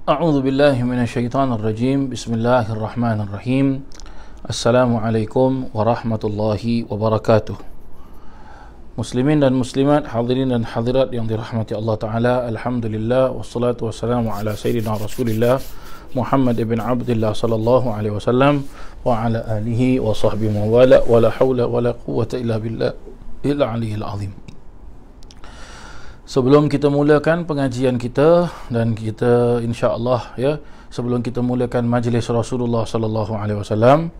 A'udzu billahi minasyaitonir rajim. Bismillahirrahmanirrahim. Assalamualaikum warahmatullahi wabarakatuh. Muslimin dan muslimat, hadirin dan hadirat yang dirahmati Allah Ta'ala, alhamdulillah, wassalatu wassalamu ala sayyidina Rasulillah Muhammad ibn Abdullah sallallahu alaihi wasallam wa ala alihi wa sahbihi wa wala wa la hawla wa la quwwata illa billah illa aliyil azim. Sebelum kita mulakan pengajian kita, dan kita insya-Allah sebelum kita mulakan majlis Rasulullah sallallahu alaihi wasallam,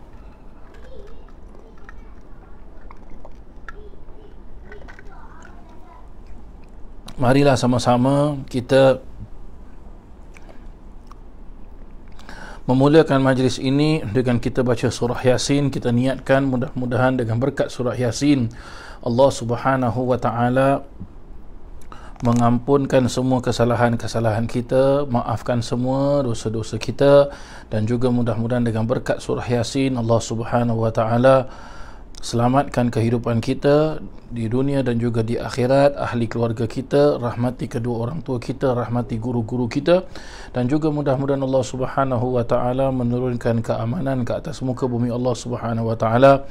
marilah sama-sama kita memulakan majlis ini dengan kita baca surah Yasin. Kita niatkan mudah-mudahan dengan berkat surah Yasin Allah Subhanahu wa taala mengampunkan semua kesalahan-kesalahan kita, maafkan semua dosa-dosa kita, dan juga mudah-mudahan dengan berkat surah Yasin Allah Subhanahu wa taala selamatkan kehidupan kita di dunia dan juga di akhirat, ahli keluarga kita, rahmati kedua orang tua kita, rahmati guru-guru kita, dan juga mudah-mudahan Allah Subhanahu wa taala menurunkan keamanan ke atas muka bumi Allah Subhanahu wa taala.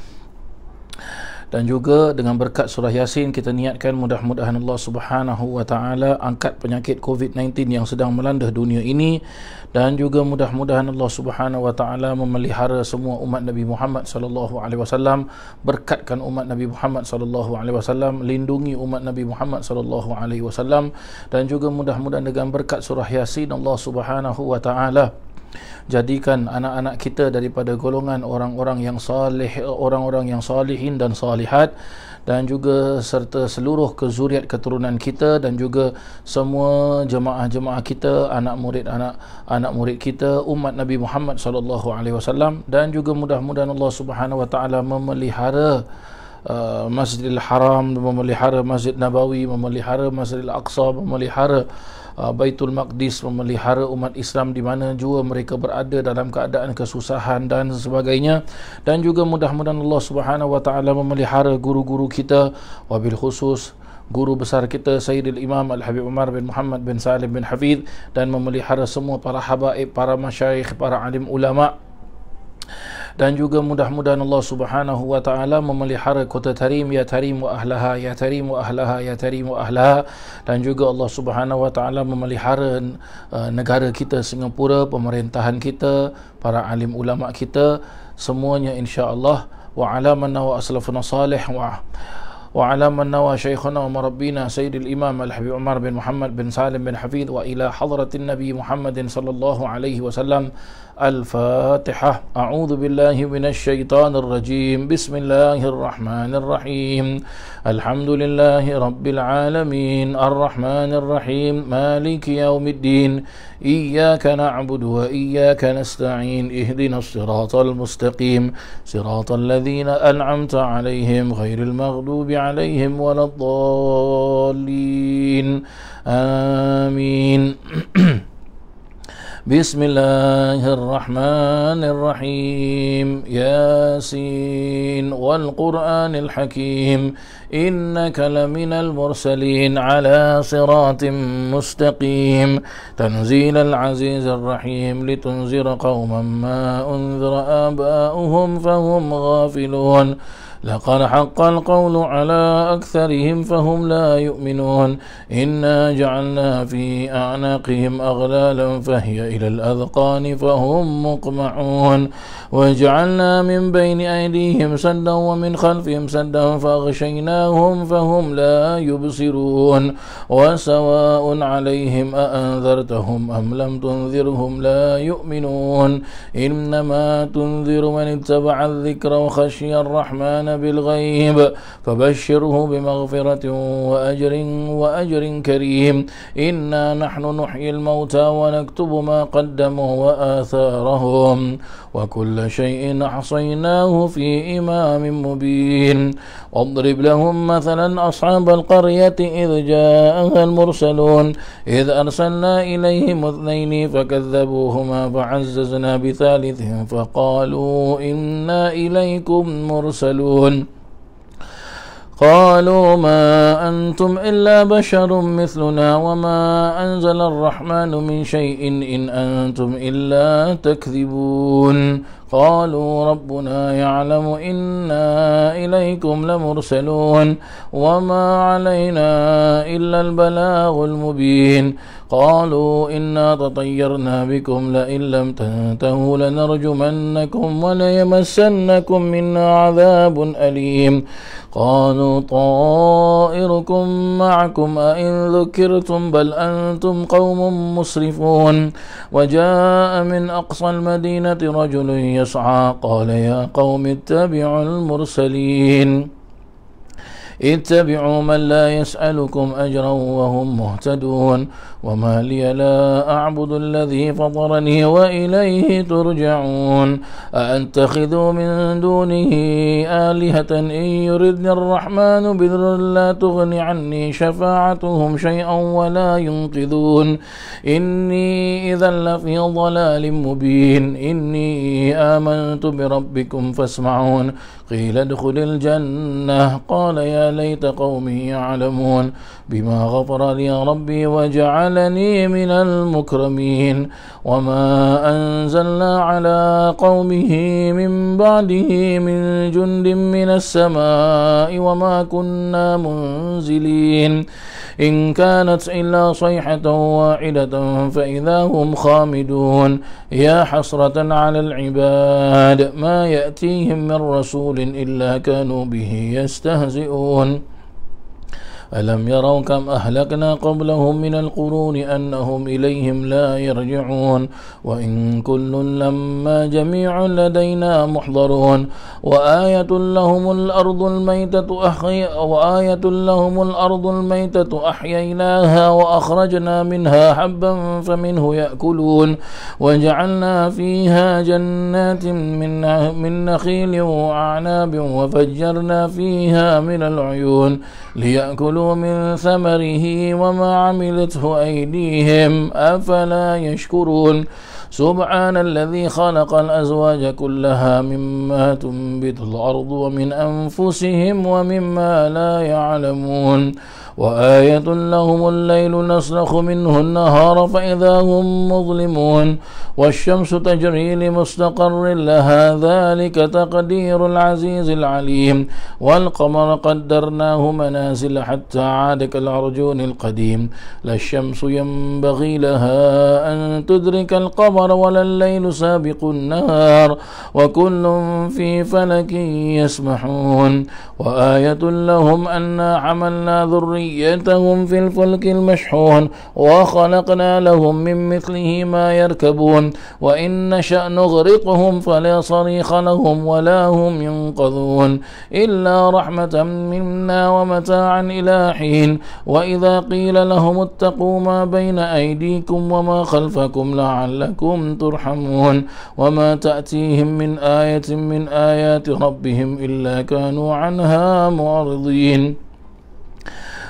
Dan juga dengan berkat surah Yasin kita niatkan mudah-mudahan Allah Subhanahu wa taala angkat penyakit COVID-19 yang sedang melanda dunia ini, dan juga mudah-mudahan Allah Subhanahu wa taala memelihara semua umat Nabi Muhammad sallallahu alaihi wasallam, berkatkan umat Nabi Muhammad sallallahu alaihi wasallam, lindungi umat Nabi Muhammad sallallahu alaihi wasallam, dan juga mudah-mudahan dengan berkat surah Yasin Allah Subhanahu wa taala jadikan anak-anak kita daripada golongan orang-orang yang salih, orang-orang yang salihin dan salihat, dan juga serta seluruh kezuriat keturunan kita, dan juga semua jemaah-jemaah kita, anak murid kita, umat Nabi Muhammad sallallahu alaihi wasallam, dan juga mudah-mudahan Allah Subhanahu wa taala memelihara Masjidil Haram, memelihara Masjid Nabawi, memelihara Masjidil Aqsa, memelihara Baitul Maqdis, memelihara umat Islam di mana jua mereka berada dalam keadaan kesusahan dan sebagainya, dan juga mudah-mudahan Allah Subhanahu wa taala memelihara guru-guru kita, wabil khusus guru besar kita Sayyidil Imam Al-Habib Umar bin Muhammad bin Salim bin Hafidh, dan memelihara semua para habaib, para masyayikh, para alim ulama, dan juga mudah-mudahan Allah Subhanahu wa taala memelihara kota Tarim, ya Tarim wa ahlaha, ya Tarim wa ahlaha, ya Tarim wa ahlaha, dan juga Allah Subhanahu wa taala memelihara negara kita Singapura, pemerintahan kita, para alim ulama kita semuanya insya-Allah. Wa ala man wa aslafuna salih wa ala man wa syekhuna wa murabbina Sayyidil Imam Al-Habib Umar bin Muhammad bin Salim bin Hafidh, wa ila hadratin Nabi Muhammadin sallallahu alaihi wasallam. الفاتحة. أعوذ بالله من الشيطان الرجيم. بسم الله الرحمن الرحيم. الحمد لله رب العالمين الرحمن الرحيم مالك يوم الدين إياك نعبد وإياك نستعين اهدنا الصراط المستقيم صراط الذين أنعمت عليهم غير المغضوب عليهم ولا الضالين آمين. بسم الله الرحمن الرحيم. ياسين والقرآن الحكيم إنك لمن المرسلين على صراط مستقيم تنزيل العزيز الرحيم لتنذر قوما ما أنذر آباؤهم فهم غافلون لقد حق القول على أكثرهم فهم لا يؤمنون إنا جعلنا في أعناقهم أغلالا فهي إلى الأذقان فهم مقمعون وجعلنا من بين أيديهم سدا ومن خلفهم سدا فأغشيناهم فهم لا يبصرون وسواء عليهم أأنذرتهم أم لم تنذرهم لا يؤمنون إنما تنذر من اتبع الذكر وخشي الرحمن بالغيب فبشره بمغفرة وأجر كريم إنا نحن نحيي الموتى ونكتب ما قدموا وآثارهم وكل شيء أحصيناه في إمام مبين واضرب لهم مثلا أصحاب القرية إذ جاءها المرسلون إذ أرسلنا إليهم اثنين فكذبوهما فعززنا بثالث فقالوا إنا إليكم مرسلون قالوا ما أنتم إلا بشر مثلنا وما أنزل الرحمن من شيء إن أنتم إلا تكذبون قالوا ربنا يعلم إنا إليكم لمرسلون وما علينا إلا البلاغ المبين قالوا إنا تطيرنا بكم لئن لم تنتهوا لنرجمنكم وليمسنكم منا عذاب أليم قالوا طائركم معكم أئن ذكرتم بل أنتم قوم مسرفون وجاء من أقصى المدينة رجل يسعى قال يا قوم اتبعوا المرسلين اتبعوا من لا يسألكم أجرا وهم مهتدون وما لي لا أعبد الذي فطرني وإليه ترجعون أأتخذوا من دونه آلهة إن يردني الرحمن بضر لا تغن عني شفاعتهم شيئا ولا ينقذون إني إذا لفي ضلال مبين إني آمنت بربكم فاسمعون قيل ادخل الجنة قال يا ليت قومي يعلمون بما غفر لي ربي وجعلني من المكرمين وما أنزلنا على قومه من بعده من جند من السماء وما كنا منزلين إن كانت إلا صيحة واحدة فإذا هم خامدون يا حسرة على العباد ما يأتيهم من رسول إلا كانوا به يستهزئون ألم يروا كم أهلكنا قبلهم من القرون أنهم إليهم لا يرجعون وإن كل لما جميع لدينا محضرون وآية لهم الأرض الميتة أحييناها وأخرجنا منها حبا فمنه يأكلون وجعلنا فيها جنات من نخيل وأعناب وفجرنا فيها من العيون ليأكلوا من ثمره وما عملته أيديهم أفلا يشكرون سبحان الذي خلق الأزواج كلها مما تنبت الأرض ومن أنفسهم ومما لا يعلمون وآية لهم الليل نسلخ منه النهار فإذا هم مظلمون والشمس تجري لمستقر لها ذلك تقدير العزيز العليم والقمر قدرناه منازل حتى عاد كالعرجون القديم لا الشمس ينبغي لها أن تدرك القمر ولا الليل سابق النهار وكل في فلك يسبحون وآية لهم أنا حملنا ذريتهم في الفلك المشحون وخلقنا لهم من مثله ما يركبون وإن نشأ نغرقهم فلا صريخ لهم ولا هم ينقذون إلا رحمة منا ومتاعا إلى حين وإذا قيل لهم اتقوا ما بين أيديكم وما خلفكم لعلكم ترحمون وما تأتيهم من آية من آيات ربهم إلا كانوا عنها معرضين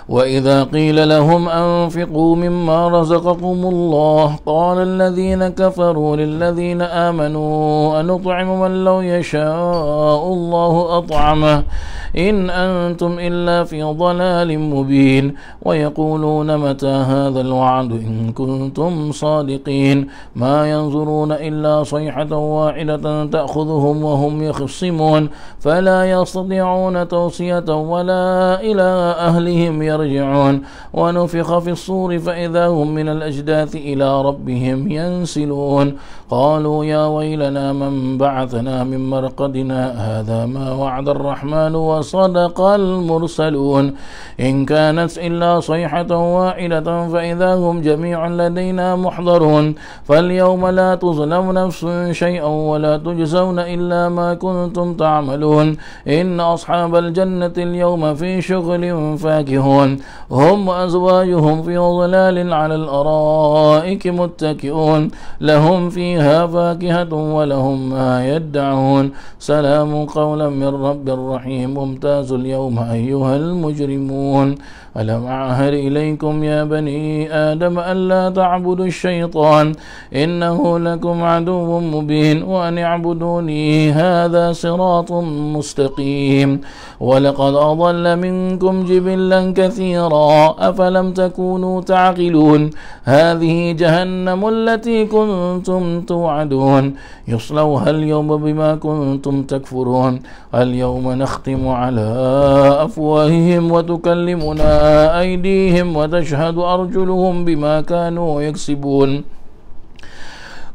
وإذا قيل لهم أنفقوا مما رزقكم الله قال الذين كفروا للذين آمنوا أنطعم من لو يشاء الله أطعمه إن أنتم إلا في ضلال مبين ويقولون متى هذا الوعد إن كنتم صادقين ما ينظرون إلا صيحة واحدة تأخذهم وهم يخصمون فلا يستطيعون توصية ولا إلى أهلهم يرجعون ونفخ في الصور فإذا هم من الأجداث إلى ربهم ينسلون قالوا يا ويلنا من بعثنا من مرقدنا هذا ما وعد الرحمن وصدق المرسلون إن كانت إلا صيحة واحدة فإذا هم جميع لدينا محضرون فاليوم لا تظلم نفس شيئا ولا تجزون إلا ما كنتم تعملون إن أصحاب الجنة اليوم في شغل فاكهون عاملون هم وأزواجهم في ظلال على الأرائك متكئون لهم فيها فاكهة ولهم ما يدعون سلام قولا من رب رحيم ممتاز اليوم أيها المجرمون ألم أعهد إليكم يا بني آدم ألا تعبدوا الشيطان إنه لكم عدو مبين وأن اعبدوني هذا صراط مستقيم ولقد أضل منكم جبلا كثيرا أفلم تكونوا تعقلون هذه جهنم التي كنتم توعدون يصلوها اليوم بما كنتم تكفرون اليوم نختم على أفواههم وتكلمنا أيديهم وتشهد أرجلهم بما كانوا يكسبون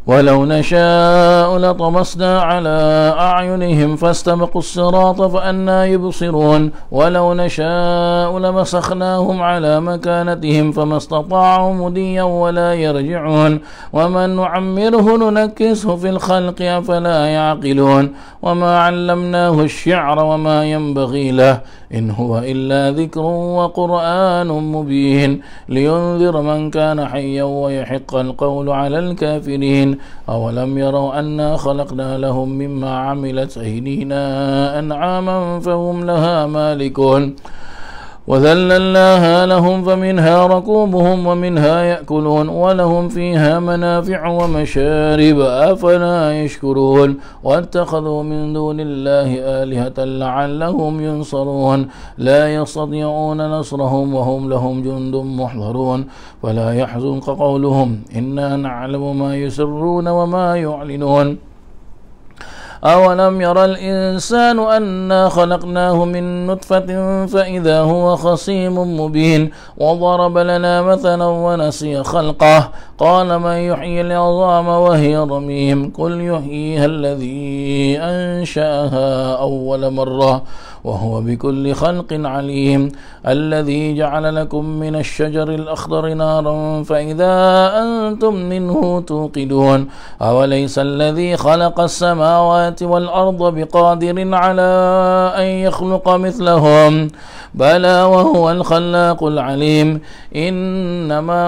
ولو نشاء لطمسنا على أعينهم فاستبقوا الصراط فأنى يبصرون ولو نشاء لمسخناهم على مكانتهم فما استطاعوا مديا ولا يرجعون ومن نعمره ننكسه في الخلق أفلا يعقلون وما علمناه الشعر وما ينبغي له إن هو إلا ذكر وقرآن مبين لينذر من كان حيا ويحق القول على الكافرين أولم يروا أنا خلقنا لهم مما عملت أيدينا أنعاما فهم لها مالكون وذللناها لهم فمنها ركوبهم ومنها يأكلون ولهم فيها منافع ومشارب أفلا يشكرون واتخذوا من دون الله آلهة لعلهم ينصرون لا يستطيعون نصرهم وهم لهم جند محضرون فلا يحزنك قولهم إنا نعلم ما يسرون وما يعلنون أولم يرى الإنسان أنا خلقناه من نطفة فإذا هو خصيم مبين وضرب لنا مثلا ونسي خلقه قال من يحيي العظام وهي رميم قل يحييها الذي أنشأها أول مرة وهو بكل خلق عليم الذي جعل لكم من الشجر الأخضر نارا فإذا أنتم منه توقدون أوليس الذي خلق السماوات والأرض بقادر على أن يخلق مثلهم بلى وهو الخلاق العليم إنما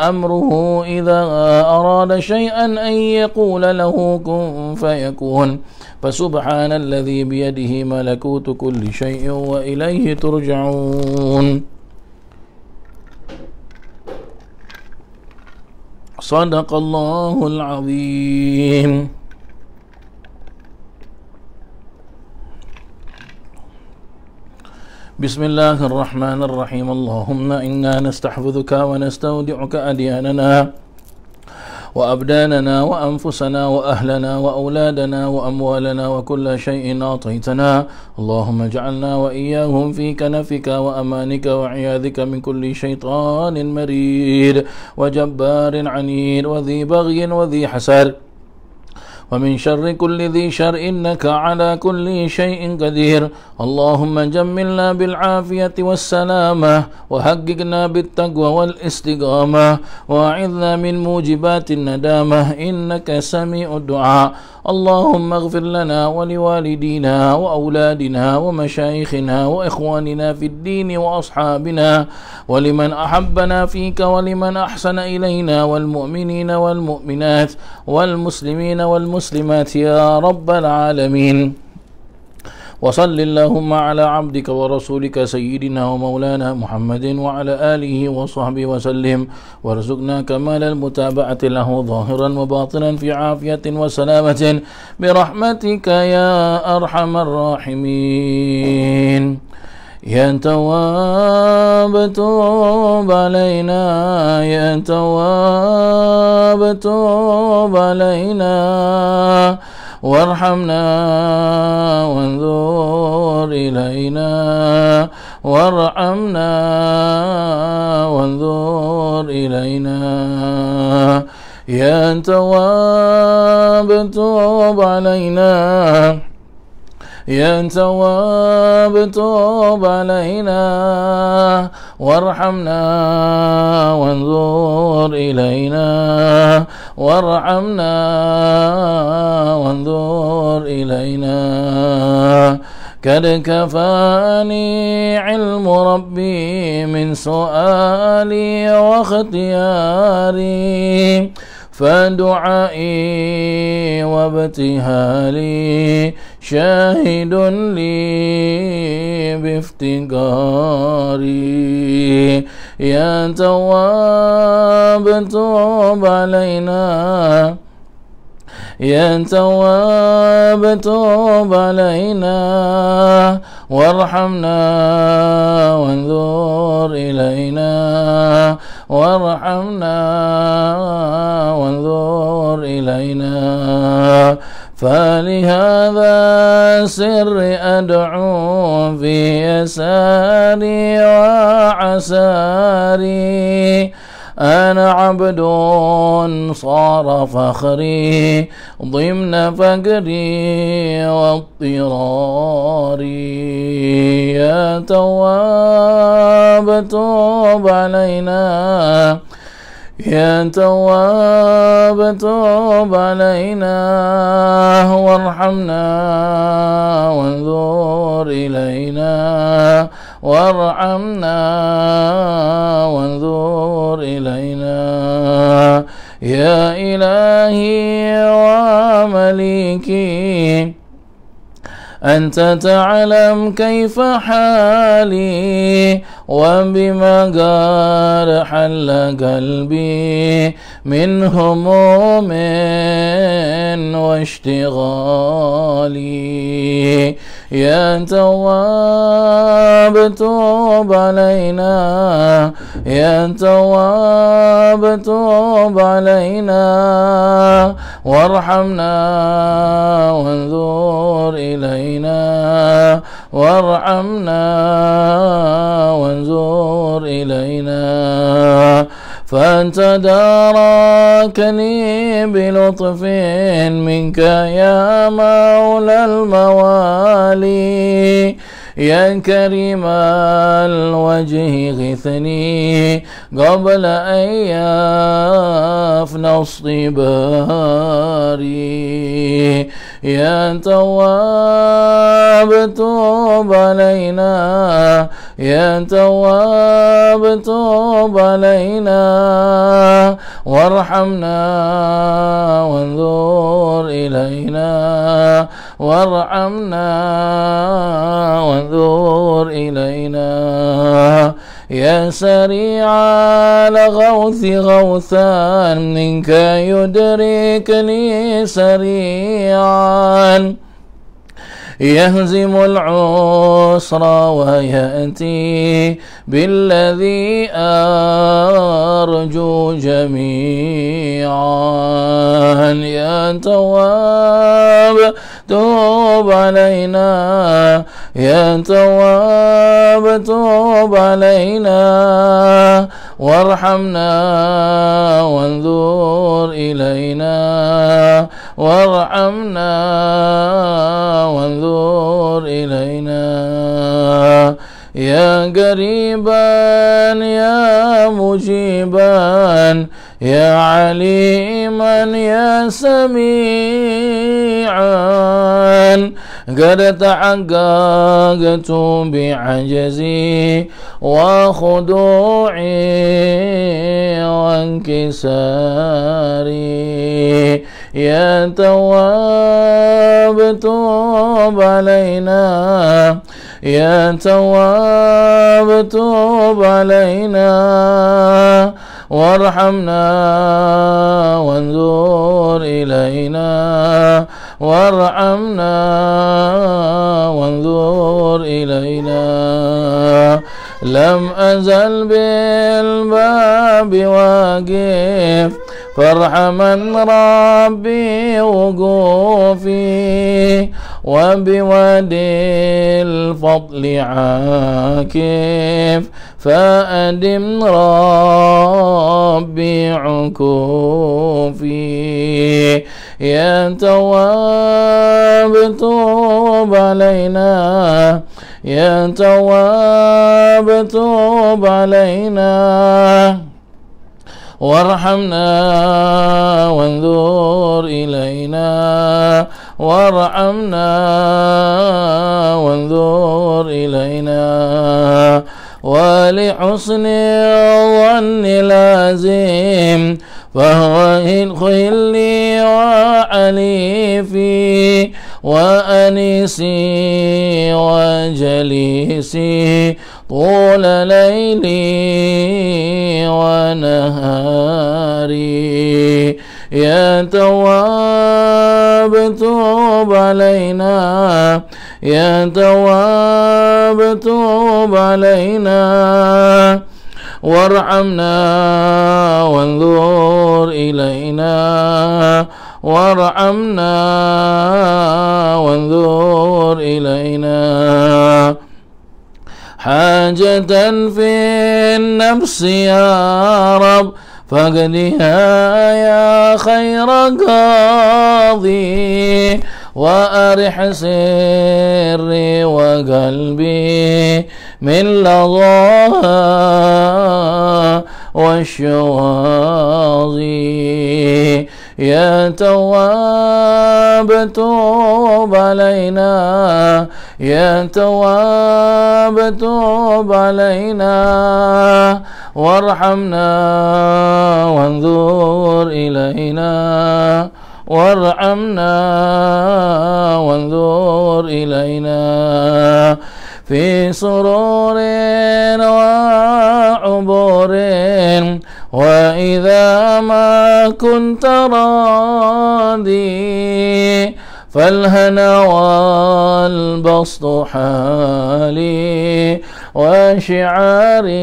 أمره إذا أراد شيئا أن يقول له كن فيكون فسبحان الذي بيده ملكوت كل شيء وإليه ترجعون صدق الله العظيم. بسم الله الرحمن الرحيم اللهم إنا نستحفظك ونستودعك أدياننا وأبداننا وأنفسنا وأهلنا وأولادنا وأموالنا وكل شيء أعطيتنا اللهم اجعلنا وإياهم في كنفك وأمانك وعياذك من كل شيطان مريد وجبار عنيد وذي بغي وذي حسد ومن شر كل ذي شر إنك على كل شيء قدير اللهم جملنا بالعافية والسلامة وحققنا بالتقوى والاستقامة وأعذنا من موجبات الندامة إنك سميع الدعاء اللهم اغفر لنا ولوالدينا وأولادنا ومشايخنا وإخواننا في الدين وأصحابنا ولمن أحبنا فيك ولمن أحسن إلينا والمؤمنين والمؤمنات والمسلمين والمسلمات يا رب العالمين وصل اللهم على عبدك ورسولك سيدنا ومولانا محمد وعلى آله وصحبه وسلم وارزقنا كمال المتابعة له ظاهرا وباطنا في عافية وسلامة برحمتك يا أرحم الراحمين يا تواب توب علينا يا تواب توب علينا وارحمنا وانظر إلينا وارحمنا وانظر إلينا يا تواب توب علينا يا تواب توب علينا وارحمنا وانظر إلينا وارحمنا وانظر إلينا قد كفاني علم ربي من سؤالي واختياري فدعائي وابتهالي شاهد لي بافتقاري يا تواب توب علينا يا تواب توب علينا وارحمنا وانظر إلينا وارحمنا وانظر إلينا فلهذا سر أدعو في يساري وعساري أنا عبد صار فخري ضمن فقري واضطراري يا تواب توب علينا يا تواب توب علينا وارحمنا وانظر إلينا وارحمنا وانظر إلينا يا إلهي ومليكي أنت تعلم كيف حالي وبما قال حل قلبي من هموم واشتغالي يا تواب توب علينا يا تواب توب علينا وارحمنا وانظر إلينا وارحمنا وانظر إلينا فأنت داركني بلطف منك يا مولى الموالي يا كريم الوجه غثني قبل أن يفنى اصطباري يا تواب توب علينا يا تواب توب علينا وارحمنا وانظر إلينا وارحمنا وانظر إلينا يا سريع الغوث غوثا منك يدركني سريعا يهزم العسر ويأتي بالذي أرجو جميعا يا تواب توب علينا يا تواب توب علينا وارحمنا وانظر إلينا وارحمنا وانظر إلينا يا قريبا يا مجيبا يا عليما يا سميعا قد تحققت بعجزي وخضوعي وانكساري يا تواب توب علينا يا تواب توب علينا وارحمنا وانظر إلينا وارحمنا وانظر إلينا لم أزل بالباب واقف فارحمن ربي وقوفي وبوادي الفضل عاكف فأدم ربي عكوفي يا تواب توب علينا يا تواب توب علينا وارحمنا وانظر إلينا وارحمنا وانظر خلي وحليفي وأنيسي وجليسي طول ليلي ونهاري. يا تواب توب علينا، يا تواب توب علينا، وارحمنا وانظر إلينا، وارحمنا وانظر إلينا. حاجة في النفس يا رب فاقضها يا خير قاضي، وأرح سري وقلبي من لظاها والشواظي. يا تواب توب علينا، يا تواب توب علينا، وارحمنا وانظر إلينا، وارحمنا وانظر إلينا. في سرور وعبور وإذا ما كنت راضي، فالهنا والبسط حالي وشعاري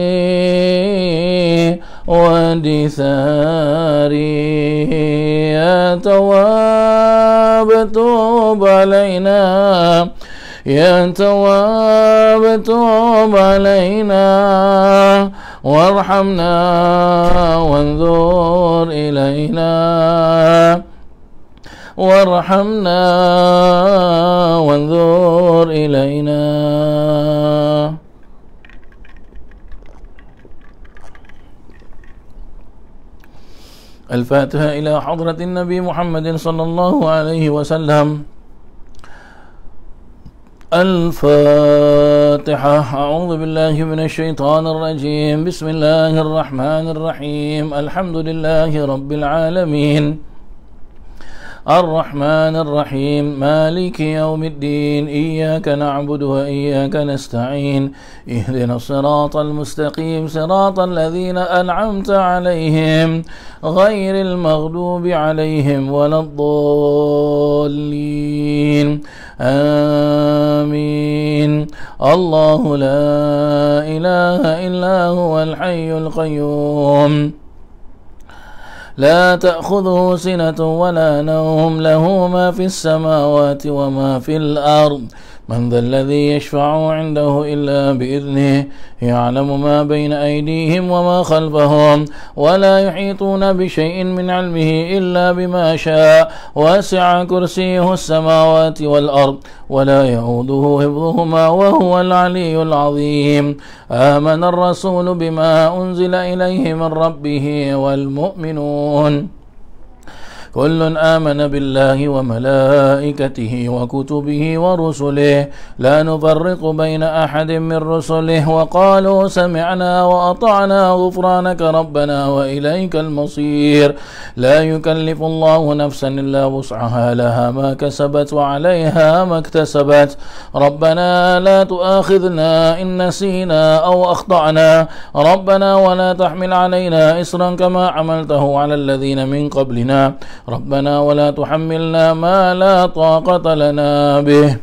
ودثاري. يا تواب توب علينا، يا تواب توب علينا، وارحمنا وانظر إلينا، وارحمنا وانظر إلينا. الفاتحة إلى حضرة النبي محمد صلى الله عليه وسلم. الفاتحة. أعوذ بالله من الشيطان الرجيم. بسم الله الرحمن الرحيم. الحمد لله رب العالمين، الرحمن الرحيم، مالك يوم الدين. إياك نعبد وإياك نستعين. اهدنا الصراط المستقيم، صراط الذين أنعمت عليهم غير المغضوب عليهم ولا الضالين. آمين. الله لا إله إلا هو الحي القيوم، لا تأخذه سنة ولا نوم، له ما في السماوات وما في الأرض. من ذا الذي يشفع عنده إلا بإذنه، يعلم ما بين أيديهم وما خلفهم، ولا يحيطون بشيء من علمه إلا بما شاء. وسع كرسيه السماوات والأرض ولا يؤوده حفظهما وهو العلي العظيم. آمن الرسول بما أنزل إليه من ربه والمؤمنون كل آمن بالله وملائكته وكتبه ورسله لا نفرق بين أحد من رسله، وقالوا سمعنا وأطعنا غفرانك ربنا وإليك المصير. لا يكلف الله نفسا إلا وسعها، لها ما كسبت وعليها ما اكتسبت. ربنا لا تؤاخذنا إن نسينا أو أخطأنا، ربنا ولا تحمل علينا إصرا كما عملته على الذين من قبلنا، ربنا ولا تحملنا ما لا طاقة لنا به،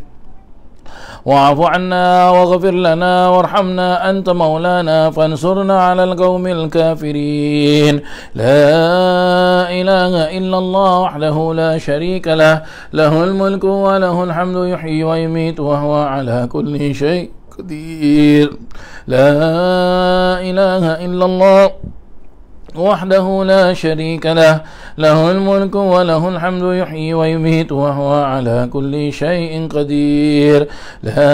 واعف عنا واغفر لنا وارحمنا أنت مولانا فانصرنا على القوم الكافرين. لا إله إلا الله وحده لا شريك له، له الملك وله الحمد يحيي ويميت وهو على كل شيء قدير. لا إله إلا الله وحده لا شريك له، له الملك وله الحمد يحيي ويميت وهو على كل شيء قدير. لا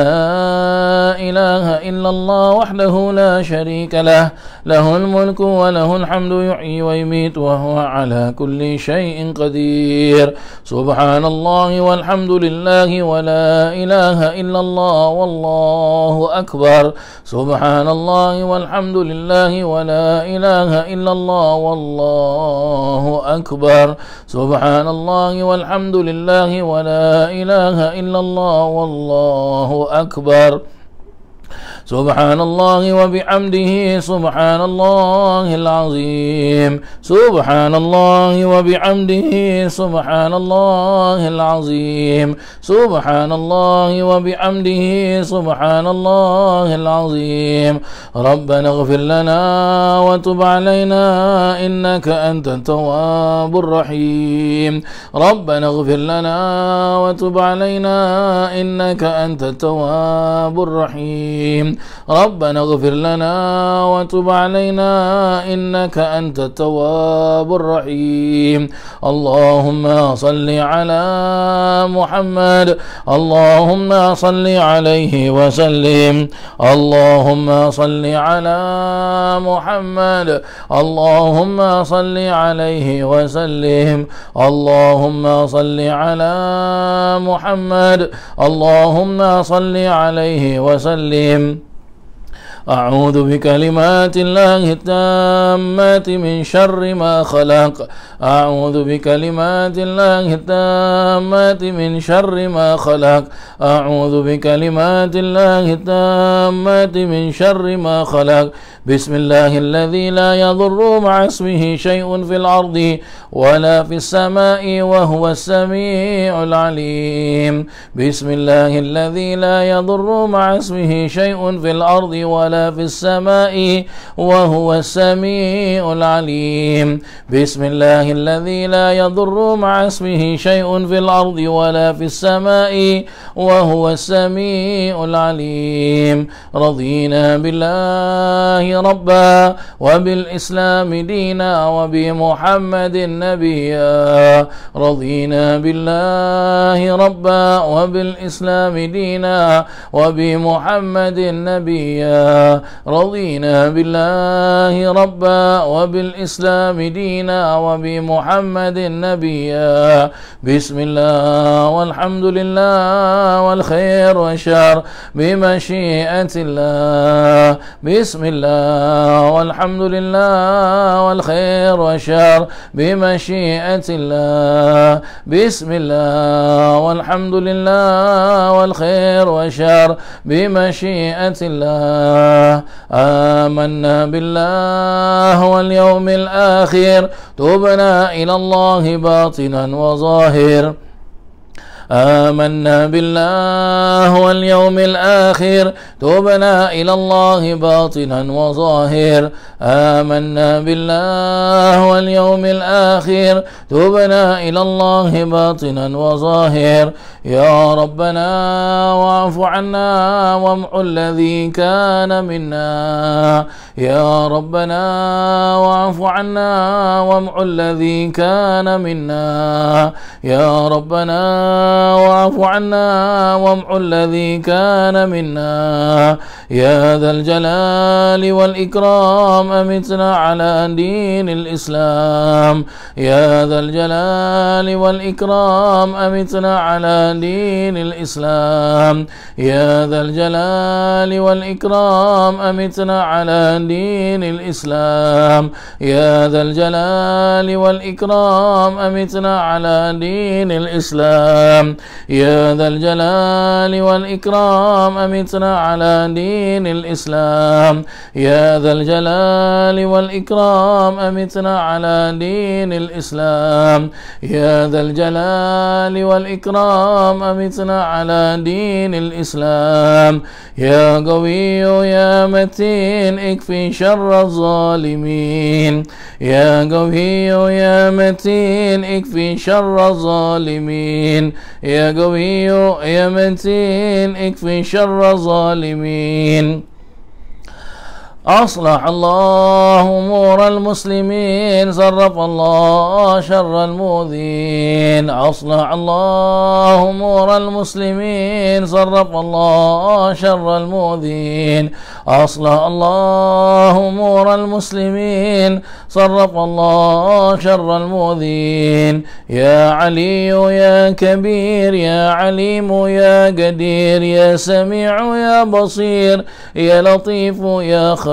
إله إلا الله وحده لا شريك له، له الملك وله الحمد يحيي ويميت وهو على كل شيء قدير. سبحان الله والحمد لله ولا إله إلا الله والله أكبر. سبحان الله والحمد لله ولا إله إلا الله الله والله أكبر سبحان الله والحمد لله ولا إله إلا الله والله أكبر سبحان الله وبحمده سبحان الله العظيم سبحان الله وبحمده سبحان الله العظيم سبحان الله وبحمده سبحان الله العظيم ربنا اغفر لنا وتب علينا إنك أنت التواب الرحيم ربنا اغفر لنا وتب علينا إنك أنت التواب الرحيم ربنا اغفر لنا وتب علينا إنك أنت التواب الرحيم اللهم صل على محمد اللهم صل عليه وسلم اللهم صل على محمد اللهم صل عليه وسلم اللهم صل على محمد اللهم صل عليه وسلم أعوذ بكلمات الله التامات من شر ما خلق أعوذ بكلمات الله التامات من شر ما خلق أعوذ بكلمات الله التامات من شر ما خلق بسم الله الذي لا يضر مع اسمه شيء في الأرض ولا في السماء وهو السميع العليم بسم الله الذي لا يضر مع اسمه شيء في الأرض ولا في السماء وهو السميع العليم بسم الله الذي لا يضر مع اسمه شيء في الأرض ولا في السماء وهو السميع العليم رضينا بالله ربا وبالإسلام دينا وبمحمد نبيا رضينا بالله ربا وبالإسلام دينا وبمحمد نبيا رضينا بالله ربا وبالإسلام دينا وبمحمد نبيا بسم الله والحمد لله والخير والشر بمشيئة الله بسم الله والحمد لله والخير والشر بمشيئة الله بسم الله والحمد لله والخير والشر بمشيئة الله آمنا بالله واليوم الآخر تبنا إلى الله باطنا وظاهر آمنا بالله واليوم الآخر تبنا إلى الله باطنا وظاهر آمنا بالله واليوم الآخر تبنا إلى الله باطنا وظاهر يا ربنا واعف عنا وامحو الذي كان منا يا ربنا واعف عنا وامحو الذي كان منا يا ربنا واعف عنا وامحو الذي كان منا يا ذا الجلال والإكرام أمتنا على دين الإسلام يا ذا الجلال والإكرام أمتنا على دين الإسلام يا ذا الجلال والإكرام أمتنا على دين الإسلام يا ذا الجلال والإكرام أمتنا على دين الإسلام يا ذا الجلال والإكرام أمتنا على دين الإسلام يا ذا الجلال والإكرام أمتنا على دين الإسلام يا ذا الجلال والإكرام أمتنا على دين الإسلام يا قوي يا متين اكفي شر الظالمين يا قوي يا متين اكفي شر الظالمين يا قوي يا متين اكفي شر الظالمين أصلح الله أمور المسلمين صرف الله شر المؤذين أصلح الله أمور المسلمين صرف الله شر المؤذين أصلح الله أمور المسلمين صرف الله شر المؤذين يا علي يا كبير يا عليم يا قدير يا سميع يا بصير يا لطيف يا خبير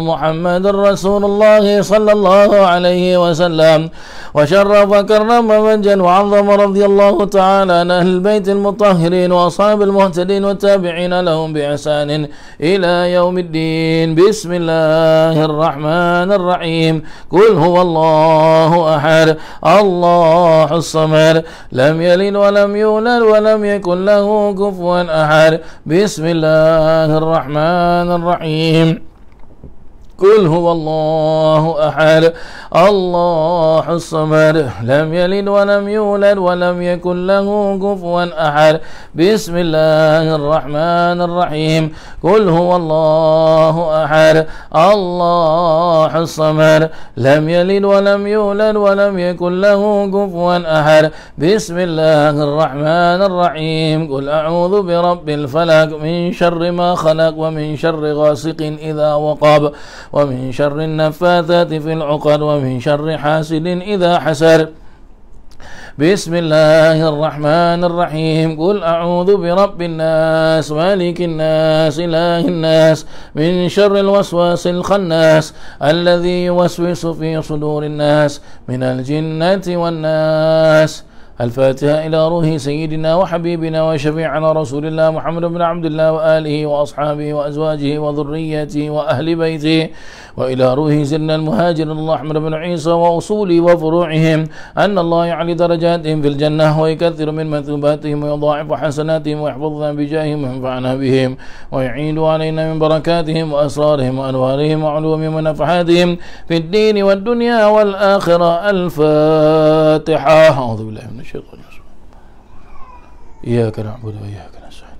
محمد رسول الله صلى الله عليه وسلم وشرف وكرم ومجد وعظم رضي الله تعالى عن أهل البيت المطهرين وأصحاب المهتدين والتابعين لهم بإحسان إلى يوم الدين. بسم الله الرحمن الرحيم. قل هو الله أحد الله الصمد لم يلد ولم يولد ولم يكن له كفوا أحد. بسم الله الرحمن الرحيم. قل هو الله أحد الله الصمد لم يلد ولم يولد ولم يكن له كفوا أحد. بسم الله الرحمن الرحيم. قل هو الله أحد الله الصمد لم يلد ولم يولد ولم يكن له كفوا أحد. بسم الله الرحمن الرحيم. قل أعوذ برب الفلق من شر ما خلق ومن شر غاسق إذا وقب ومن شر النفاثات في العقد ومن شر حاسد إذا حسد. بسم الله الرحمن الرحيم. قل أعوذ برب الناس مالك الناس إله الناس من شر الوسواس الخناس الذي يوسوس في صدور الناس من الجنة والناس. الفاتحة إلى روح سيدنا وحبيبنا وشفيعنا رسول الله محمد بن عبد الله وآله وأصحابه وأزواجه وذريته وأهل بيته وإلى روح سيدنا المهاجر الله أحمد بن عيسى وأصوله وفروعهم أن الله يعلي درجاتهم في الجنة ويكثر من مثوباتهم ويضاعف حسناتهم ويحفظنا بجاههم وينفعنا بهم ويعيد علينا من بركاتهم وأسرارهم وأنوارهم وعلومهم ونفحاتهم في الدين والدنيا والآخرة. الفاتحة. أعوذ بالله من الشيطان الرجيم. إياك نعبد وإياك نستعين.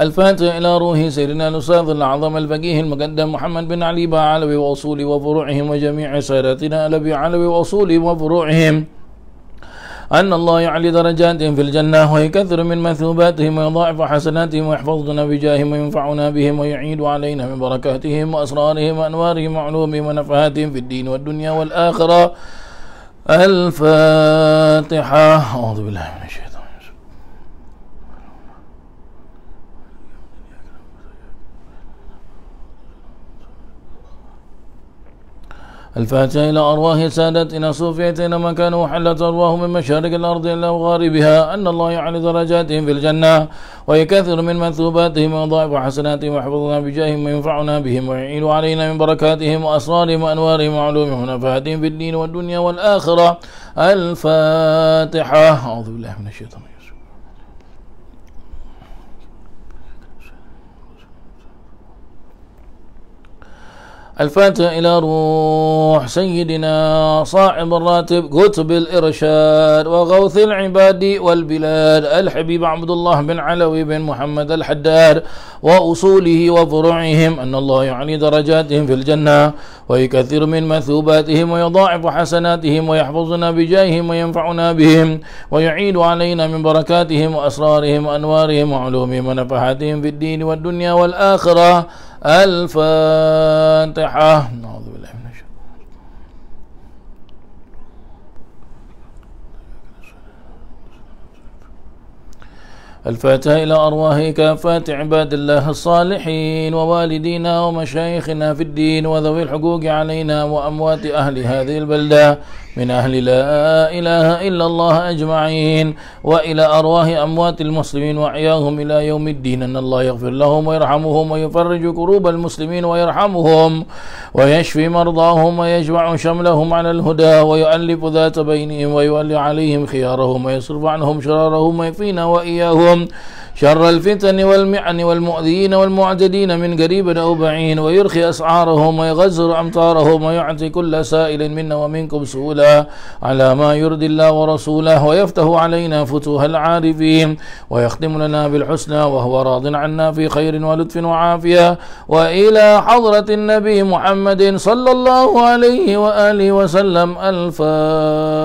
الفاتحة إلى روح سيدنا الأستاذ الأعظم الفقيه المقدم محمد بن علي بعلوي وأصوله وفروعهم وجميع ساداتنا علوي علوي وأصولهم وفروعهم أن الله يعلي درجاتهم في الجنة ويكثر من مثوباتهم ويضاعف حسناتهم ويحفظنا بجاههم وينفعنا بهم ويعيد علينا من بركاتهم وأسرارهم وأنوارهم وعلومهم ونفحاتهم في الدين والدنيا والآخرة. الفاتحة. أعوذ بالله من الشيطان. الفاتحة إلى أرواح سادتنا صوفيتنا ما كانوا حلت أرواحهم من مشارق الأرض إلى مغاربها أن الله يعلي درجاتهم في الجنة ويكثر من مثوباتهم ويضاعف حسناتهم ويحفظنا بجاههم وينفعنا بهم ويعيد علينا من بركاتهم وأسرارهم وأنوارهم وعلومهم ونفحاتهم في الدين والدنيا والآخرة. الفاتحة. أعوذ بالله من الشيطان. الفاتحة إلى روح سيدنا صاحب الراتب كتب الإرشاد وغوث العباد والبلاد الحبيب عبد الله بن علوي بن محمد الحداد وأصوله وفروعهم أن الله يعلي درجاتهم في الجنة ويكثر من مثوباتهم ويضاعف حسناتهم ويحفظنا بجاههم وينفعنا بهم ويعيد علينا من بركاتهم وأسرارهم وأنوارهم وعلومهم ونفحاتهم في الدين والدنيا والآخرة. الفاتحة. نعوذ بالله من الشيطان. الفاتحة إلى أرواح كافة عباد الله الصالحين ووالدينا ومشايخنا في الدين وذوي الحقوق علينا وأموات أهل هذه البلدة من أهل لا إله إلا الله أجمعين وإلى أرواح أموات المسلمين وأحياهم إلى يوم الدين أن الله يغفر لهم ويرحمهم ويفرج كروب المسلمين ويرحمهم ويشفي مرضاهم ويجمع شملهم على الهدى ويؤلف ذات بينهم ويولي عليهم خيارهم ويصرف عنهم شرارهم ويكفينا وإياهم شر الفتن والمحن والمؤذين والمعتدين من قريب أو بعيد ويرخي أسعارهم ويغزر أمطارهم ويعطي كل سائل منا ومنكم سؤلا على ما يرضي الله ورسوله ويفتح علينا فتوح العارفين ويختم لنا بالحسنى وهو راض عنا في خير ولطف وعافية وإلى حضرة النبي محمد صلى الله عليه وآله وسلم. الفاتحة.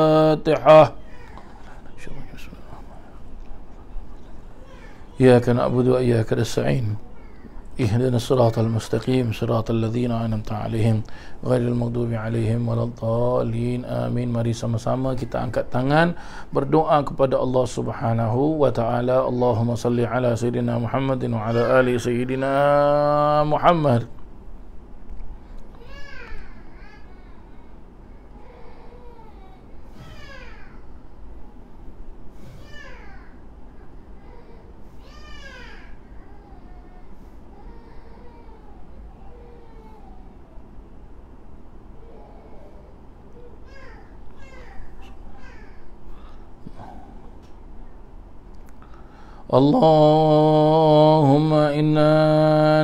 إياك نعبد وإياك نستعين اهدنا الصراط المستقيم صراط الذين أنعمت عليهم غير المغضوب عليهم ولا الضالين آمين. Mari sama-sama kita angkat tangan berdoa kepada Allah Subhanahu wa taala. Allahumma salli ala sayyidina Muhammadin wa ala ali sayyidina Muhammad. اللهم إنا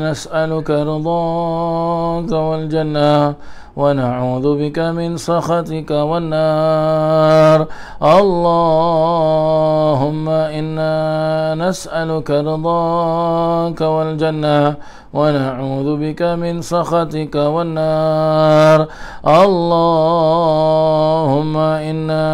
نسألك رضاك والجنة ونعوذ بك من سخطك والنار. اللهم إنا نسألك رضاك والجنة ونعوذ بك من سخطك والنار. اللهم إنا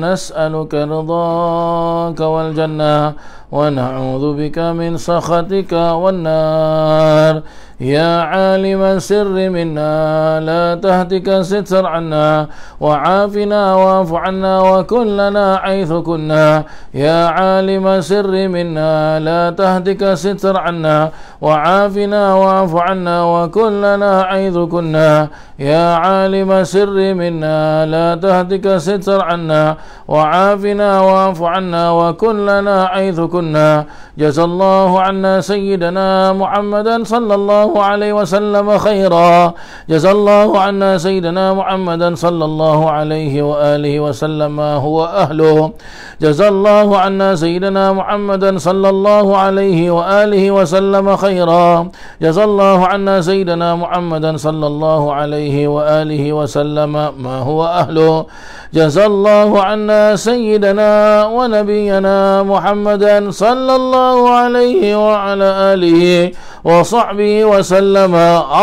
نسألك رضاك والجنة ونعوذ بك من سخطك والنار. يا عالم السر منا لا تهتك ستر عنا وعافنا واعف عنا وكن لنا حيث كنا. يا عالم السر منا لا تهتك ستر عنا وعافنا واعف عنا وكن لنا حيث كنا. يا عالم السر منا لا تهتك ستر عنا وعافنا واعف عنا وكن لنا حيث كنا. جزا الله عنا سيدنا محمدا صلى الله عليه وسلم خيرا. جزا الله عنا سيدنا محمدا صلى الله عليه وآله وسلم ما هو أهله. جزا الله عنا سيدنا محمدا صلى الله عليه وآله وسلم خيرا. جزا الله عنا سيدنا محمدا صلى الله عليه وآله وسلم ما هو أهله. جزا الله عنا سيدنا ونبينا محمدا صلى الله عليه وعلى آله وصحبه وسلم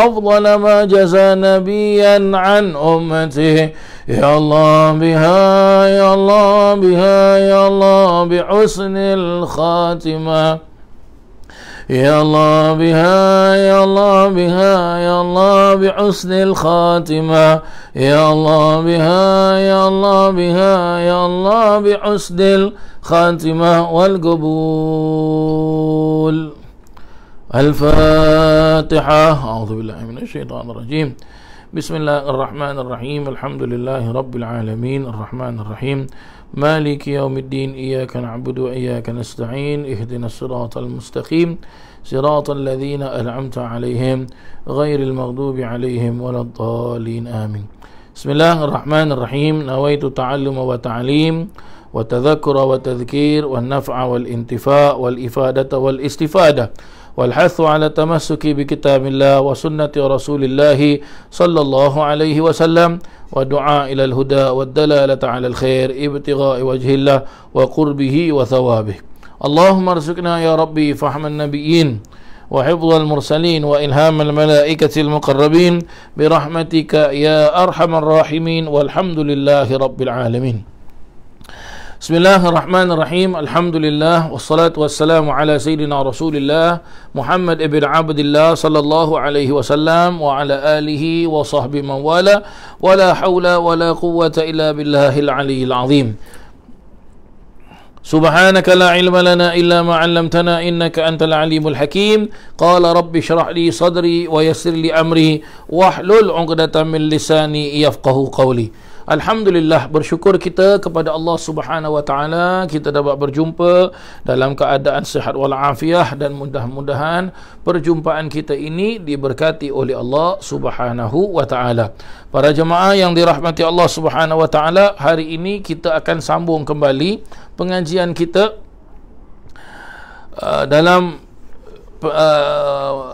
أفضل ما جزى نبيا عن أمته. يا الله بها يا الله بها يا الله بحسن الخاتمة. يا الله بها يا الله بها يا الله بحسن الخاتمة. يا الله بها يا الله بها يا الله بحسن الخاتمة والقبول. الفاتحة. أعوذ بالله من الشيطان الرجيم. بسم الله الرحمن الرحيم. الحمد لله رب العالمين الرحمن الرحيم مالك يوم الدين. إياك نعبد وإياك نستعين. اهدنا الصراط المستقيم صراط الذين أنعمت عليهم غير المغضوب عليهم ولا الضالين آمين. بسم الله الرحمن الرحيم. نويت تعلم وتعليم وتذكر وتذكير والنفع والانتفاع والإفادة والاستفادة والحث على التمسك بكتاب الله وسنة رسول الله صلى الله عليه وسلم ودعاء إلى الهدى والدلالة على الخير ابتغاء وجه الله وقربه وثوابه. اللهم ارزقنا يا ربي فهم النبيين وحفظ المرسلين وإلهام الملائكة المقربين برحمتك يا أرحم الراحمين والحمد لله رب العالمين. بسم الله الرحمن الرحيم. الحمد لله والصلاة والسلام على سيدنا رسول الله محمد ابن عبد الله صلى الله عليه وسلم وعلى آله وصحبه من والاه ولا حول ولا قوة إلا بالله العلي العظيم. سبحانك لا علم لنا إلا ما علمتنا إنك أنت العليم الحكيم. قال رب اشرح لي صدري ويسر لي أمري واحلل عقدة من لساني يفقه قولي. Alhamdulillah, bersyukur kita kepada Allah Subhanahu wa taala kita dapat berjumpa dalam keadaan sihat wal afiah dan mudah-mudahan perjumpaan kita ini diberkati oleh Allah Subhanahu wa taala. Para jemaah yang dirahmati Allah Subhanahu wa taala, hari ini kita akan sambung kembali pengajian kita dalam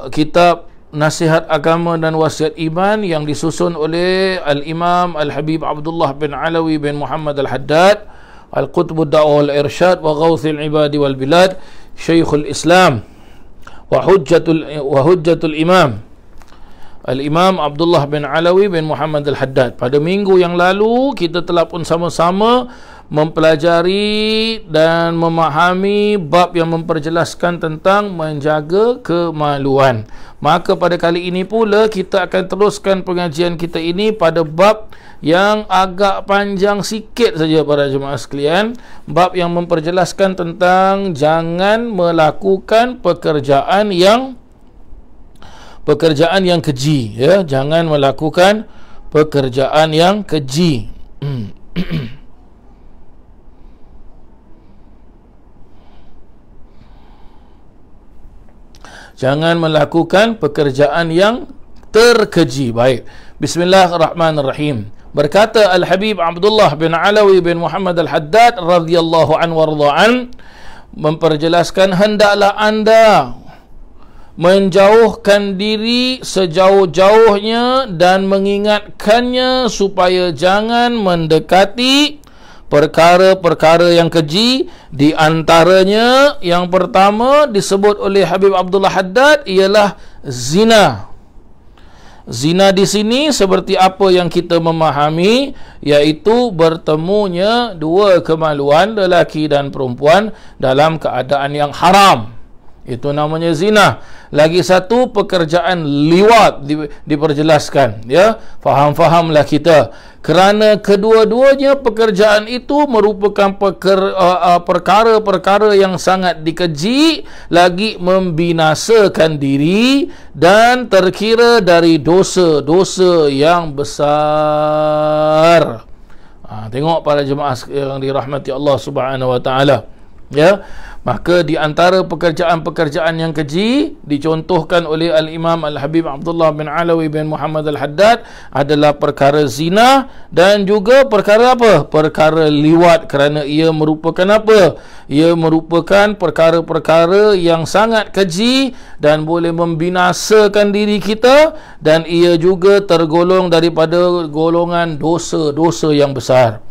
kitab Nasihat Agama dan Wasiat Iman yang disusun oleh Al-Imam Al-Habib Abdullah bin Alawi bin Muhammad Al-Haddad Al-Qutbud Da'wah Al-Irsyad wa Ghawthil Ibadi wal Bilad Syekhul Islam wa Hujjatul Imam Al-Imam Abdullah bin Alawi bin Muhammad Al-Haddad. Pada minggu yang lalu kita telah pun sama-sama mempelajari dan memahami bab yang memperjelaskan tentang menjaga kemaluan. Maka pada kali ini pula kita akan teruskan pengajian kita ini pada bab yang agak panjang sikit saja para jemaah sekalian. Bab yang memperjelaskan tentang jangan melakukan pekerjaan yang keji, ya. Jangan melakukan pekerjaan yang keji. Jangan melakukan pekerjaan yang terkeji. Baik. Bismillahirrahmanirrahim. Berkata Al-Habib Abdullah bin Alawi bin Muhammad Al-Haddad radhiyallahu anhu warḍa'an, memperjelaskan hendaklah anda menjauhkan diri sejauh-jauhnya dan mengingatkannya supaya jangan mendekati perkara-perkara yang keji. Di antaranya yang pertama disebut oleh Habib Abdullah Haddad ialah zina. Zina di sini seperti apa yang kita memahami, iaitu bertemunya dua kemaluan lelaki dan perempuan dalam keadaan yang haram. Itu namanya zina. Lagi satu, pekerjaan liwat diperjelaskan, ya. Faham-fahamlah kita. Kerana kedua-duanya pekerjaan itu merupakan perkara-perkara yang sangat dikeji, lagi membinasakan diri dan terkira dari dosa-dosa yang besar. Tengok para jemaah yang dirahmati Allah Subhanahu wa taala, ya. Maka di antara pekerjaan-pekerjaan yang keji dicontohkan oleh Al-Imam Al-Habib Abdullah bin Alawi bin Muhammad Al-Haddad adalah perkara zina dan juga perkara apa? Perkara liwat, kerana ia merupakan apa? Ia merupakan perkara-perkara yang sangat keji dan boleh membinasakan diri kita, dan ia juga tergolong daripada golongan dosa-dosa yang besar.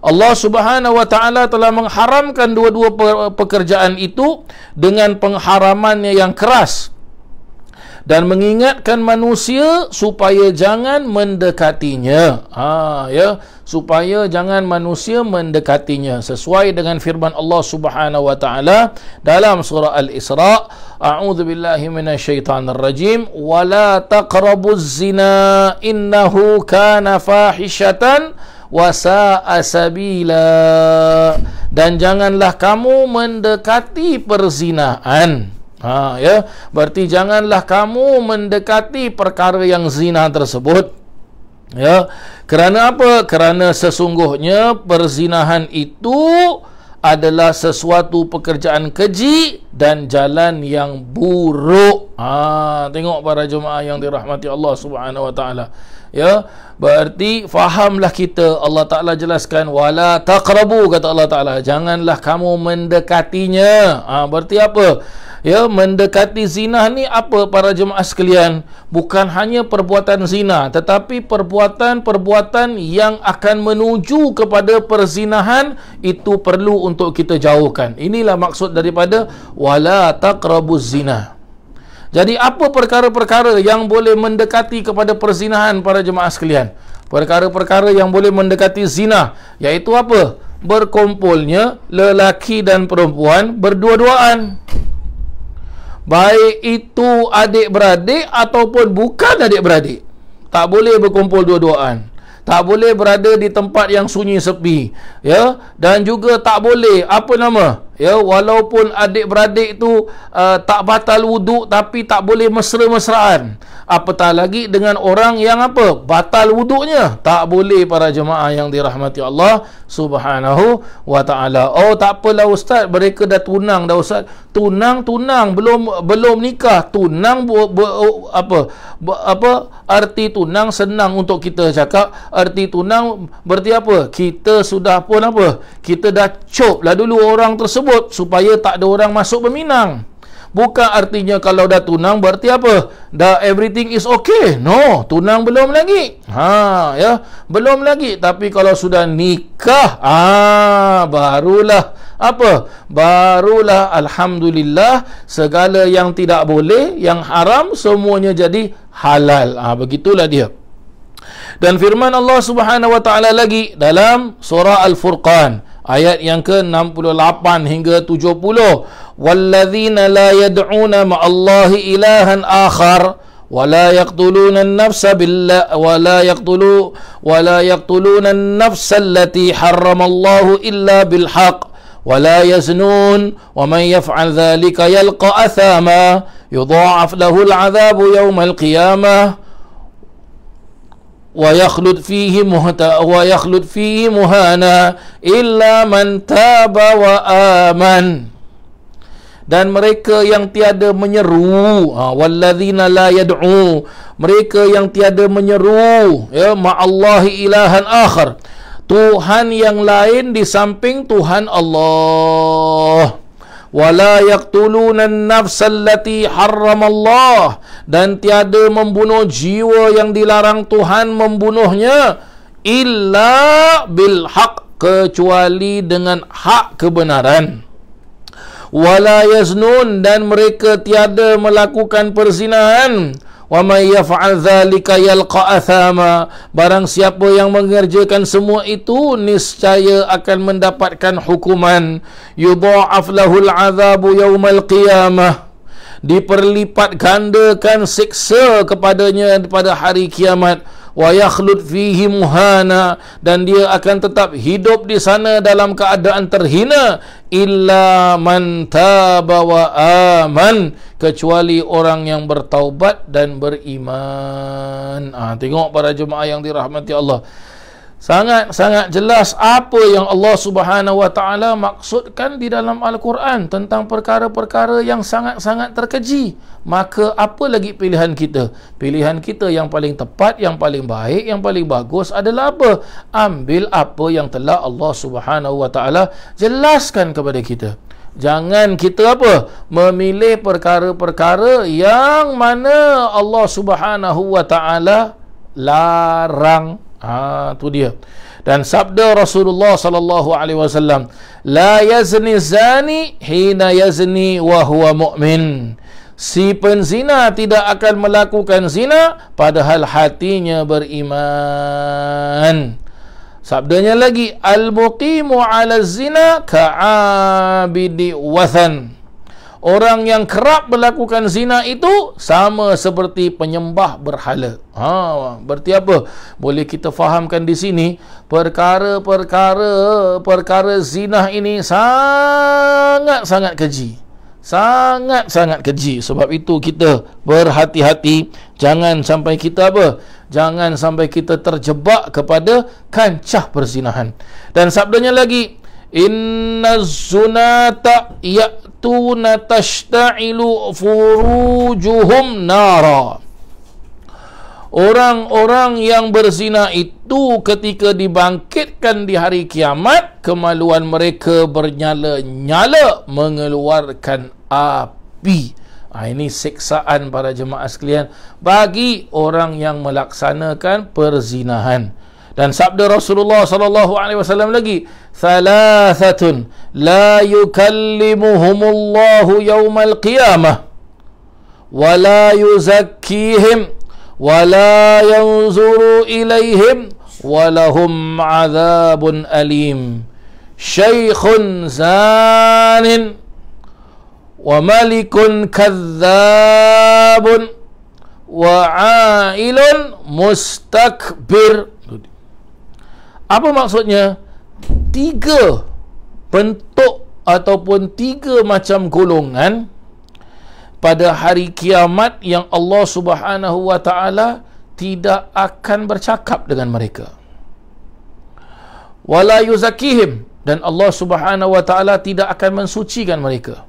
Allah Subhanahu wa taala telah mengharamkan dua-dua pekerjaan itu dengan pengharamannya yang keras dan mengingatkan manusia supaya jangan mendekatinya. Ya, supaya jangan manusia mendekatinya sesuai dengan firman Allah Subhanahu wa taala dalam surah Al-Isra, a'udzubillahi minasyaitonir rajim, wala taqrabuz zina innahu kana fahishatan wasa'a sabila, dan janganlah kamu mendekati perzinahan. Ya, berarti janganlah kamu mendekati perkara yang zina tersebut. Ya, kerana apa? Kerana sesungguhnya perzinahan itu adalah sesuatu pekerjaan keji dan jalan yang buruk. Tengok para jemaah yang dirahmati Allah Subhanahu wa taala. Ya, berarti fahamlah kita, Allah Ta'ala jelaskan wala taqrabu, kata Allah Ta'ala, janganlah kamu mendekatinya. Berarti apa? Ya, mendekati zina ni apa para jemaah sekalian? Bukan hanya perbuatan zina, tetapi perbuatan-perbuatan yang akan menuju kepada perzinahan itu perlu untuk kita jauhkan. Inilah maksud daripada wala taqrabuz zina. Jadi apa perkara-perkara yang boleh mendekati kepada perzinahan para jemaah sekalian? Perkara-perkara yang boleh mendekati zina, iaitu apa? Berkumpulnya lelaki dan perempuan berdua-duaan. Baik itu adik-beradik ataupun bukan adik-beradik, tak boleh berkumpul dua-duaan. Tak boleh berada di tempat yang sunyi sepi, ya. Dan juga tak boleh apa nama, ya, walaupun adik-beradik tu tak batal wuduk, tapi tak boleh mesra-mesraan. Apatah lagi dengan orang yang apa? Batal wuduknya. Tak boleh para jemaah yang dirahmati Allah Subhanahu wa taala. Oh, tak apalah ustaz, mereka dah tunang dah ustaz. Tunang belum nikah. Tunang apa arti tunang senang untuk kita cakap. Arti tunang berarti apa? Kita sudah pun apa? Kita dah cop lah dulu orang tersebut supaya tak ada orang masuk berminang. Bukan artinya kalau dah tunang berarti apa? Dah everything is okay. No, tunang belum lagi. Ya, belum lagi. Tapi kalau sudah nikah, barulah apa? Barulah alhamdulillah, segala yang tidak boleh, yang haram semuanya jadi halal. Begitulah dia. Dan firman Allah Subhanahu wa taala lagi dalam surah Al-Furqan, Ayat yang ke-68 hingga 70. Walladzina la yad'una ma'allahi ilahan akhar ولا يقتلون النفس بالله ولا يقتلون النفس التي حرم الله إلا بالحق ولا يزنون ومن يفعل ذلك يلقى أثاما يضاعف له العذاب يوم القيامة ويخلد فيه مهانا إلا من تاب وآمن. Dan mereka yang tiada menyeru, walladzina la yad'u, mereka yang tiada menyeru ya ma'allahi ilahan akhar, Tuhan yang lain di samping Tuhan Allah. Wala yaqtuluna an-nafsa allati harramallah, dan tiada membunuh jiwa yang dilarang Tuhan membunuhnya, illa bil haq, kecuali dengan hak kebenaran. Wala yaznun, dan mereka tiada melakukan perzinahan. Wa may yaf'al dzalika yalqa athama, barang siapa yang mengerjakan semua itu niscaya akan mendapatkan hukuman. Yudha'af lahul 'adzabu yaumal qiyamah, diperlipat gandakan siksa kepadanya pada hari kiamat. Wa yakhlud fihi muhana, dan dia akan tetap hidup di sana dalam keadaan terhina. Illa man taba wa aman, kecuali orang yang bertaubat dan beriman. Tengok para jemaah yang dirahmati Allah, sangat-sangat jelas apa yang Allah Subhanahu wa taala maksudkan di dalam Al-Quran tentang perkara-perkara yang sangat-sangat terkeji. Maka apa lagi pilihan kita? Pilihan kita yang paling tepat, yang paling baik, yang paling bagus adalah apa? Ambil apa yang telah Allah Subhanahu wa taala jelaskan kepada kita. Jangan kita apa? Memilih perkara-perkara yang mana Allah Subhanahu wa taala larang. Tu dia. Dan sabda Rasulullah sallallahu alaihi wasallam, la yazni zani hina yazni wa huwa mu'min. Si penzina tidak akan melakukan zina padahal hatinya beriman. Sabdanya lagi, al-muqimu 'ala zina ka'abidi wathan. Orang yang kerap melakukan zina itu sama seperti penyembah berhala. Berarti apa? Boleh kita fahamkan di sini, perkara zina ini sangat-sangat keji. Sangat-sangat keji. Sebab itu kita berhati-hati, jangan sampai kita apa? Jangan sampai kita terjebak kepada kancah perzinahan. Dan sabdanya lagi, inna zunata ya'tuna tashta'ilu furujuhum nara. Orang-orang yang berzina itu ketika dibangkitkan di hari kiamat, kemaluan mereka bernyala-nyala mengeluarkan api. Ini siksaan para jemaah sekalian bagi orang yang melaksanakan perzinahan. Dan sabda Rasulullah sallallahu alaihi wasallam lagi, thalathatun la yukallimuhumullahu yaumal qiyamah wa la yuzakkihim wa la yanzuru ilaihim wa lahum azabun alim. Syaikhun zanin wa malikun kadzabun wa ailun mustakbir. Apa maksudnya? 3 bentuk ataupun 3 macam golongan pada hari kiamat yang Allah Subhanahu wa taala tidak akan bercakap dengan mereka. Wala yuzakihim, dan Allah Subhanahu wa taala tidak akan mensucikan mereka.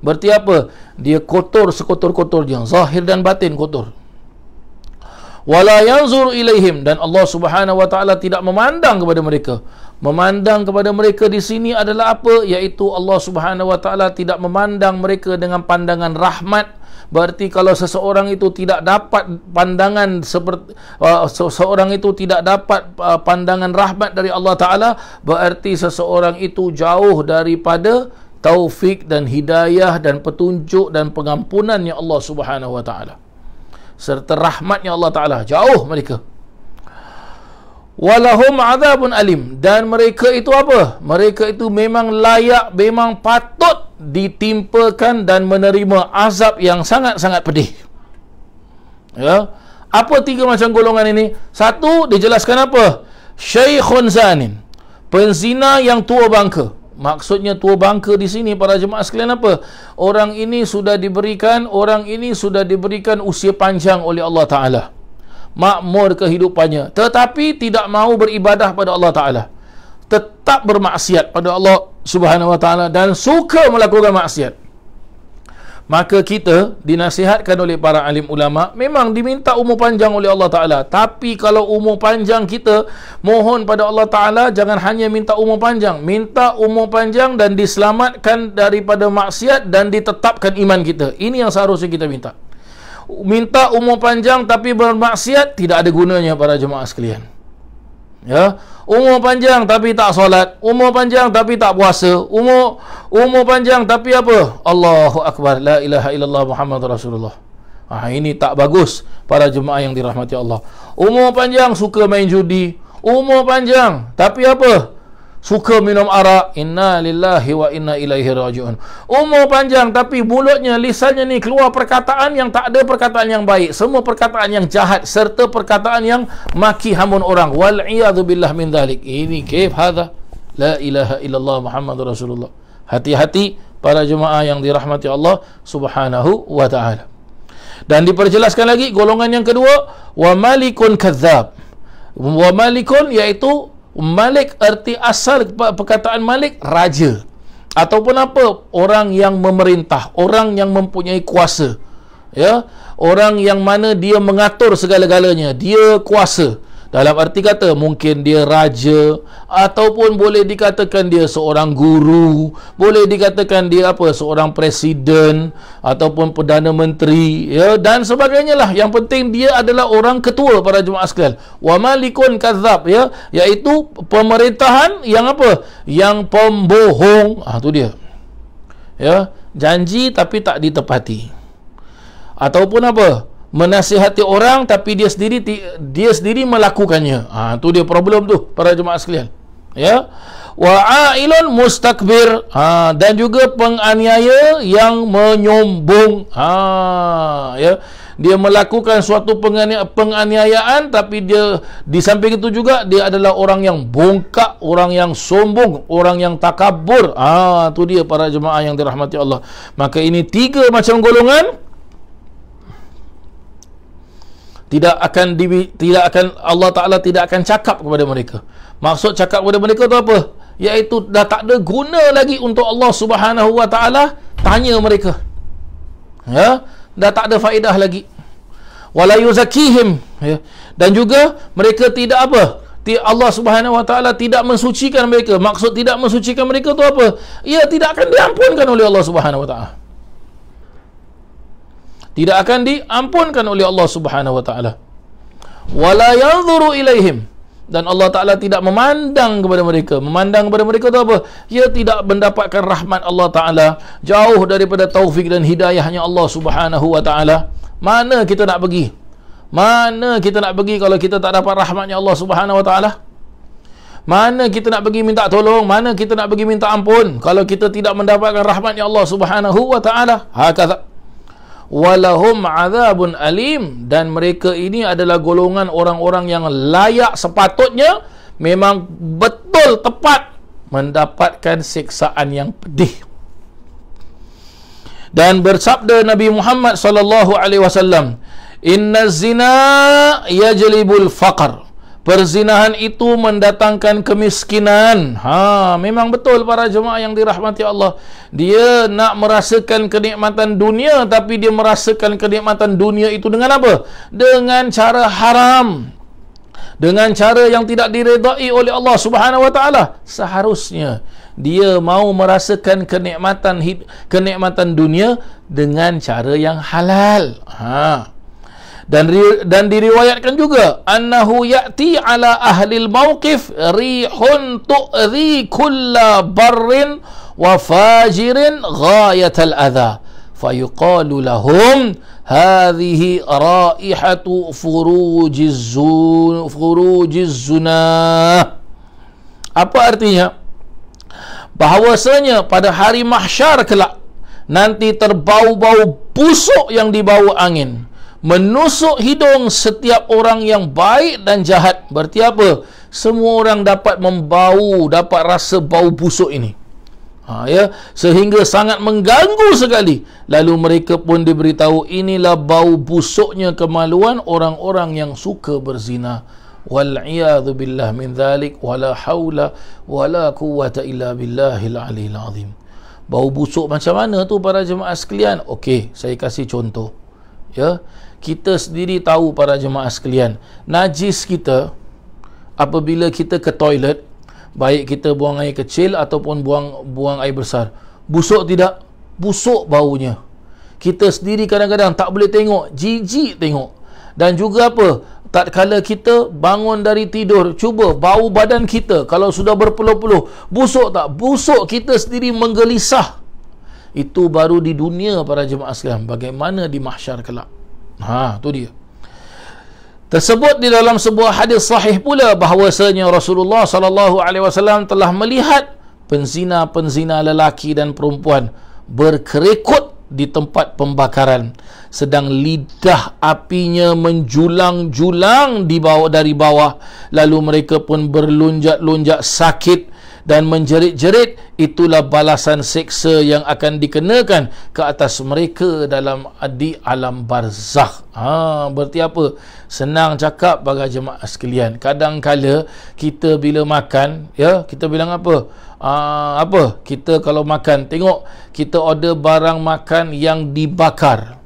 Berarti apa? Dia kotor sekotor-kotornya, zahir dan batin kotor. Wala yanzur ilaihim, dan Allah Subhanahu wa taala tidak memandang kepada mereka. Memandang kepada mereka di sini adalah apa? Yaitu Allah Subhanahu wa taala tidak memandang mereka dengan pandangan rahmat. Berarti kalau seseorang itu tidak dapat pandangan seperti seseorang itu tidak dapat pandangan rahmat dari Allah taala, berarti seseorang itu jauh daripada taufik dan hidayah dan petunjuk dan pengampunannya Allah Subhanahu wa taala serta rahmatnya Allah taala, jauh mereka. walahum azabun alim, dan mereka itu apa? Mereka itu memang layak, memang patut ditimpakan dan menerima azab yang sangat-sangat pedih. Ya. Apa tiga macam golongan ini? Satu, dijelaskan apa? Syaikhun zanin, penzina yang tua bangka. Maksudnya tua bangka di sini para jemaah sekalian apa? Orang ini sudah diberikan usia panjang oleh Allah Ta'ala, makmur kehidupannya, tetapi tidak mau beribadah pada Allah Ta'ala, tetap bermaksiat pada Allah Subhanahu Wa Ta'ala dan suka melakukan maksiat. Maka kita dinasihatkan oleh para alim ulama, memang diminta umur panjang oleh Allah Ta'ala. Tapi kalau umur panjang kita, mohon pada Allah Ta'ala, jangan hanya minta umur panjang. Minta umur panjang dan diselamatkan daripada maksiat dan ditetapkan iman kita. Ini yang seharusnya kita minta. Minta umur panjang tapi bermaksiat, tidak ada gunanya para jemaah sekalian. Ya, umur panjang tapi tak solat, umur panjang tapi tak puasa, umur panjang tapi apa? Allahu Akbar, la ilaha illallah Muhammadur Rasulullah. Ini tak bagus para jemaah yang dirahmati Allah. Umur panjang suka main judi, umur panjang tapi apa? Suka minum arak. Inna lillahi wa inna ilaihi raji'un. Umur panjang tapi mulutnya, lisannya ni keluar perkataan yang tak ada perkataan yang baik, semua perkataan yang jahat serta perkataan yang maki hamun orang. Wal iyadu billah min dhalik. Ini kif hadha? La ilaha illallah Muhammadur Rasulullah. Hati-hati para jemaah yang dirahmati Allah Subhanahu wa ta'ala. Dan diperjelaskan lagi golongan yang kedua, wa malikun kadzab. Wa malikun iaitu Malik, erti asal perkataan Malik, raja ataupun apa? Orang yang memerintah, orang yang mempunyai kuasa. Ya, orang yang mana dia mengatur segala-galanya, dia kuasa. Dalam arti kata mungkin dia raja, ataupun boleh dikatakan dia seorang guru, boleh dikatakan dia apa, seorang presiden ataupun perdana menteri, ya, dan sebagainya lah. Yang penting dia adalah orang ketua para jemaah sekalian. Wa malikun kadzab, ya, iaitu pemerintahan yang apa? Yang pembohong. Tu dia. Ya, janji tapi tak ditepati. Ataupun apa? Menasihati orang tapi dia sendiri melakukannya. Tu dia problem tu para jemaah sekalian. Ya. Wa ailun mustakbir, dan juga penganiaya yang menyombong. Ya. Dia melakukan suatu penganiayaan tapi dia di samping itu juga dia adalah orang yang bongkak, orang yang sombong, orang yang takabur. Tu dia para jemaah yang dirahmati Allah. Maka ini tiga macam golongan. Tidak akan Allah Ta'ala tidak akan cakap kepada mereka. Maksud cakap kepada mereka tu apa? Iaitu dah tak ada guna lagi untuk Allah Subhanahu Wa Ta'ala tanya mereka. Ya, dah tak ada faedah lagi. Wala yuzakihim, ya. Dan juga mereka tidak apa? Allah Subhanahu Wa Ta'ala tidak mensucikan mereka. Maksud tidak mensucikan mereka tu apa? Ia tidak akan diampunkan oleh Allah Subhanahu Wa Ta'ala. Tidak akan diampunkan oleh Allah Subhanahu Wa Ta'ala. Wala yanzuru ilaihim, dan Allah Ta'ala tidak memandang kepada mereka. Memandang kepada mereka itu apa? Ia tidak mendapatkan rahmat Allah Ta'ala, jauh daripada taufik dan hidayahnya Allah Subhanahu Wa Ta'ala. Mana kita nak pergi? Mana kita nak pergi kalau kita tak dapat rahmatnya Allah Subhanahu Wa Ta'ala? Mana kita nak pergi minta tolong? Mana kita nak pergi minta ampun kalau kita tidak mendapatkan rahmatnya Allah Subhanahu Wa Ta'ala? Hakadha. Walahum azabun alim, dan mereka ini adalah golongan orang-orang yang layak, sepatutnya memang betul tepat mendapatkan siksaan yang pedih. Dan bersabda Nabi Muhammad sallallahu alaihi wasallam, inna zina yajlibul faqr. Perzinahan itu mendatangkan kemiskinan. Memang betul para jemaah yang dirahmati Allah. Dia nak merasakan kenikmatan dunia, tapi dia merasakan kenikmatan dunia itu dengan apa? Dengan cara haram. Dengan cara yang tidak diredai oleh Allah Subhanahu Wa Ta'ala. Seharusnya dia mau merasakan kenikmatan dunia dengan cara yang halal. Dan diriwayatkan juga annahu ya'ti ala ahlil mawqif rihun tu'dhi kulla barrin wa fajirin ghayatal adha fayuqalu lahum hadhihi raihatu furujiz zunah. Apa artinya? Bahawasanya pada hari mahsyar kelak nanti terbau-bau busuk yang dibawa angin menusuk hidung setiap orang yang baik dan jahat. Berarti apa? Semua orang dapat membau, dapat rasa bau busuk ini. Sehingga sangat mengganggu sekali. Lalu mereka pun diberitahu, inilah bau busuknya kemaluan orang-orang yang suka berzina. Wal'iyadhu billah min dhalik, wala hawla wala quwwata illa billahil aliyil azim. Bau busuk macam mana tu para jemaah sekalian? Okey, saya kasih contoh. Kita sendiri tahu para jemaah sekalian, najis kita apabila kita ke toilet, baik kita buang air kecil ataupun buang air besar, busuk tidak? Busuk baunya. Kita sendiri kadang-kadang tak boleh tengok, jijik tengok. Dan juga apa? Tatkala kita bangun dari tidur, cuba bau badan kita kalau sudah berpeluh-peluh, busuk tak? Busuk, kita sendiri menggelisah. Itu baru di dunia para jemaah sekalian. Bagaimana di mahsyar kelak? Tu dia. Tersebut di dalam sebuah hadis sahih pula bahawasanya Rasulullah sallallahu alaihi wasallam telah melihat penzina-penzina lelaki dan perempuan berkerekut di tempat pembakaran, sedang lidah apinya menjulang-julang dari bawah, lalu mereka pun berlunjak-lunjak sakit dan menjerit-jerit. Itulah balasan seksa yang akan dikenakan ke atas mereka di alam barzakh. Berarti apa? Senang cakap bagi jemaah sekalian. Kadang-kala kita bila makan, kita bilang apa? Kita kalau makan, tengok kita order barang makan yang dibakar.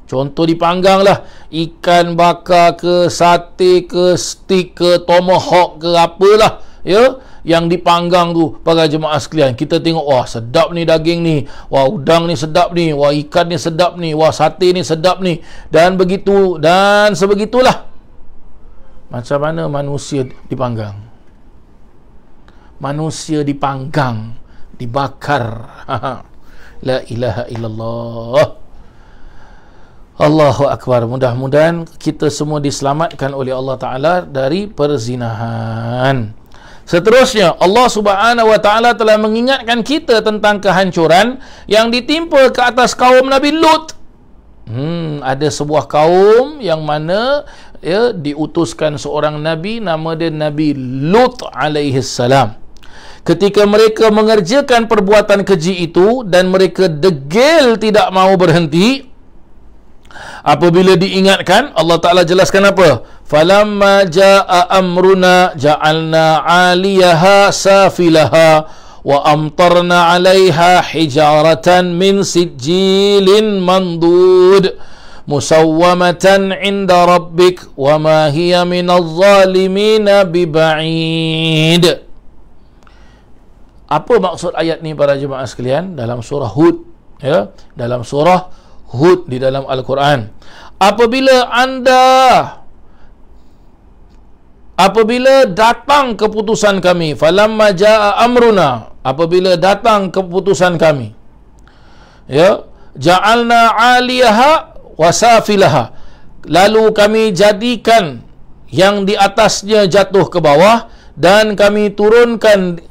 Contoh dipanggang lah, ikan bakar ke, sate ke, steak ke, tomahawk ke, apalah yang dipanggang tu para jemaah sekalian. Kita tengok, wah sedap ni daging ni, wah udang ni sedap ni, wah ikan ni sedap ni, wah sate ni sedap ni, dan begitu dan sebegitulah. Macam mana manusia dipanggang? Manusia dipanggang, dibakar. La ilaha illallah. Allahu Akbar. Mudah-mudahan kita semua diselamatkan oleh Allah Ta'ala dari perzinahan. Seterusnya, Allah Subhanahu Wa Ta'ala telah mengingatkan kita tentang kehancuran yang ditimpa ke atas kaum Nabi Lut. Ada sebuah kaum yang mana diutuskan seorang Nabi, nama dia Nabi Lut alaihi salam. Ketika mereka mengerjakan perbuatan keji itu dan mereka degil tidak mahu berhenti, apabila diingatkan, Allah Ta'ala jelaskan apa? Falamma jaa amruna ja'alna 'aliyaha safilaha wa amtarna 'alaiha hijaratan min sijilin mandud musawwamatan 'inda rabbik wa ma hiya minadh zalimina biba'id. Apa maksud ayat ni para jemaah sekalian? Dalam surah Hud, dalam surah Hud di dalam Al-Quran. Apabila datang keputusan kami, falamma jaa amruna, apabila datang keputusan kami, ja'alna 'aliyaha wa safilaha, lalu kami jadikan yang di atasnya jatuh ke bawah dan kami turunkan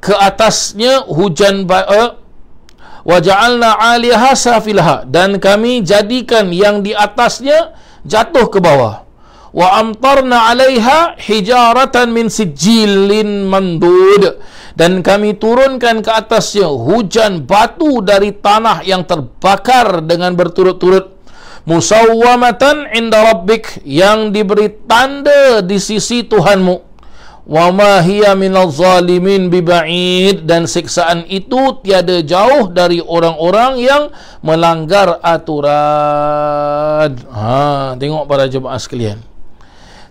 ke atasnya hujan wa ja'alna 'aliyaha safilaha, dan kami jadikan yang di atasnya jatuh ke bawah. Wa amtarna 'alaiha hijaratan min sijilin mandud, dan kami turunkan ke atasnya hujan batu dari tanah yang terbakar dengan berturut-turut. Musawwamatan 'inda rabbik, yang diberi tanda di sisi Tuhanmu. Wa ma hiya minadh zalimin biba'id, dan siksaan itu tiada jauh dari orang-orang yang melanggar aturan. Tengok para jemaah sekalian.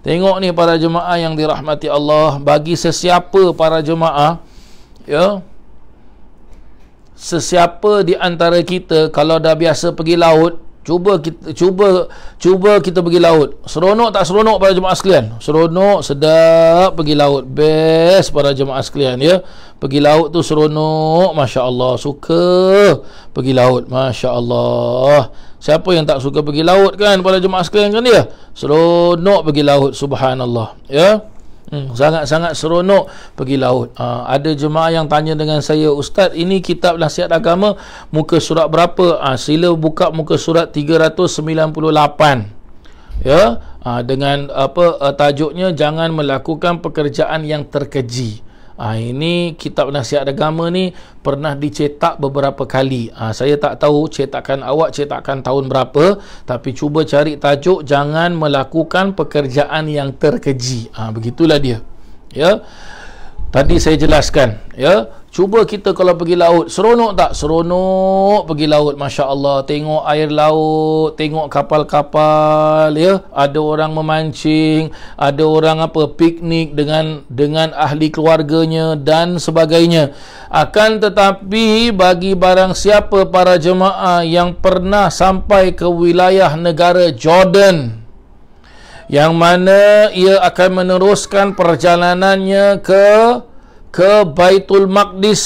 Tengok ni para jemaah yang dirahmati Allah. Bagi sesiapa para jemaah, sesiapa di antara kita kalau dah biasa pergi laut, Cuba kita pergi laut. Seronok tak seronok para jemaah sekalian? Seronok, sedap pergi laut. Best para jemaah sekalian, ya. Pergi laut tu seronok, masya-Allah. Suka pergi laut, masya-Allah. Siapa yang tak suka pergi laut kan para jemaah sekalian kan dia? Seronok pergi laut, subhanallah, ya. Sangat-sangat seronok pergi laut. Ada jemaah yang tanya dengan saya, Ustaz, ini kitab nasihat agama muka surat berapa? Sila buka muka surat 398, ya. Dengan tajuknya, jangan melakukan pekerjaan yang terkeji. Ini kitab nasihat agama ni pernah dicetak beberapa kali. Saya tak tahu cetakan awak cetakan tahun berapa, tapi cuba cari tajuk jangan melakukan pekerjaan yang terkeji. Begitulah dia, ya. Tadi saya jelaskan, ya. Cuba kita kalau pergi laut, seronok tak? Seronok pergi laut, masya-Allah. Tengok air laut, tengok kapal-kapal, ya. Ada orang memancing, ada orang piknik dengan ahli keluarganya dan sebagainya. Akan tetapi bagi barang siapa para jemaah yang pernah sampai ke wilayah negara Jordan, yang mana ia akan meneruskan perjalanannya ke Baitul Maqdis,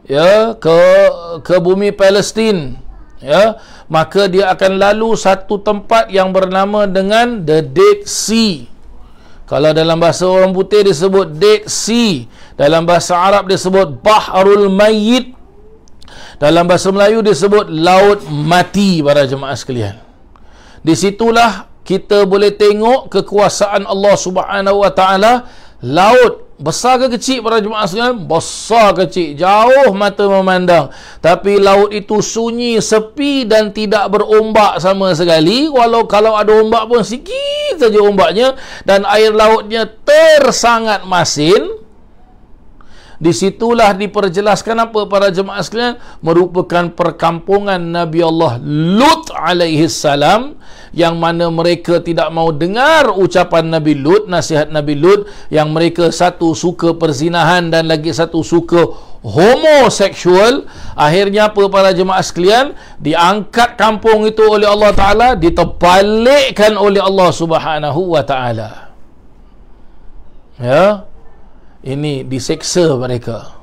ya, ke bumi Palestin, ya, maka dia akan lalu satu tempat yang bernama dengan The Dead Sea. Kalau dalam bahasa orang putih disebut Dead Sea, dalam bahasa Arab disebut Bahrul Mayyit, dalam bahasa Melayu disebut Laut Mati para jemaah sekalian. Di situlah kita boleh tengok kekuasaan Allah Subhanahu wa taala. Laut besar ke kecil para jemaah sekalian? Besar kecil, jauh mata memandang. Tapi laut itu sunyi, sepi dan tidak berombak sama sekali. Kalau ada ombak pun sikit saja ombaknya, dan air lautnya tersangat masin. Di situlah diperjelaskan apa para jemaah sekalian? Merupakan perkampungan Nabi Allah Lut alaihi salam, yang mana mereka tidak mau dengar ucapan Nabi Lut, nasihat Nabi Lut, yang mereka satu suka perzinahan dan lagi satu suka homoseksual. Akhirnya apa para jemaah sekalian? Diangkat kampung itu oleh Allah Ta'ala, diterbalikkan oleh Allah Subhanahu wa Ta'ala, ya. Ini diseksa mereka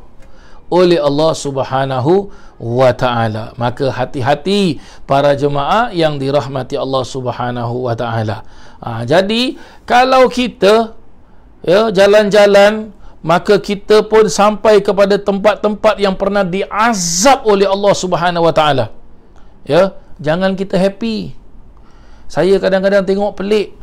oleh Allah Subhanahu wa Ta'ala. Maka hati-hati para jemaah yang dirahmati Allah Subhanahu wa Ta'ala. Jadi kalau kita, ya, jalan-jalan, maka kita pun sampai kepada tempat-tempat yang pernah diazab oleh Allah Subhanahu wa Ta'ala, ya. Jangan kita happy. Saya kadang-kadang tengok pelik,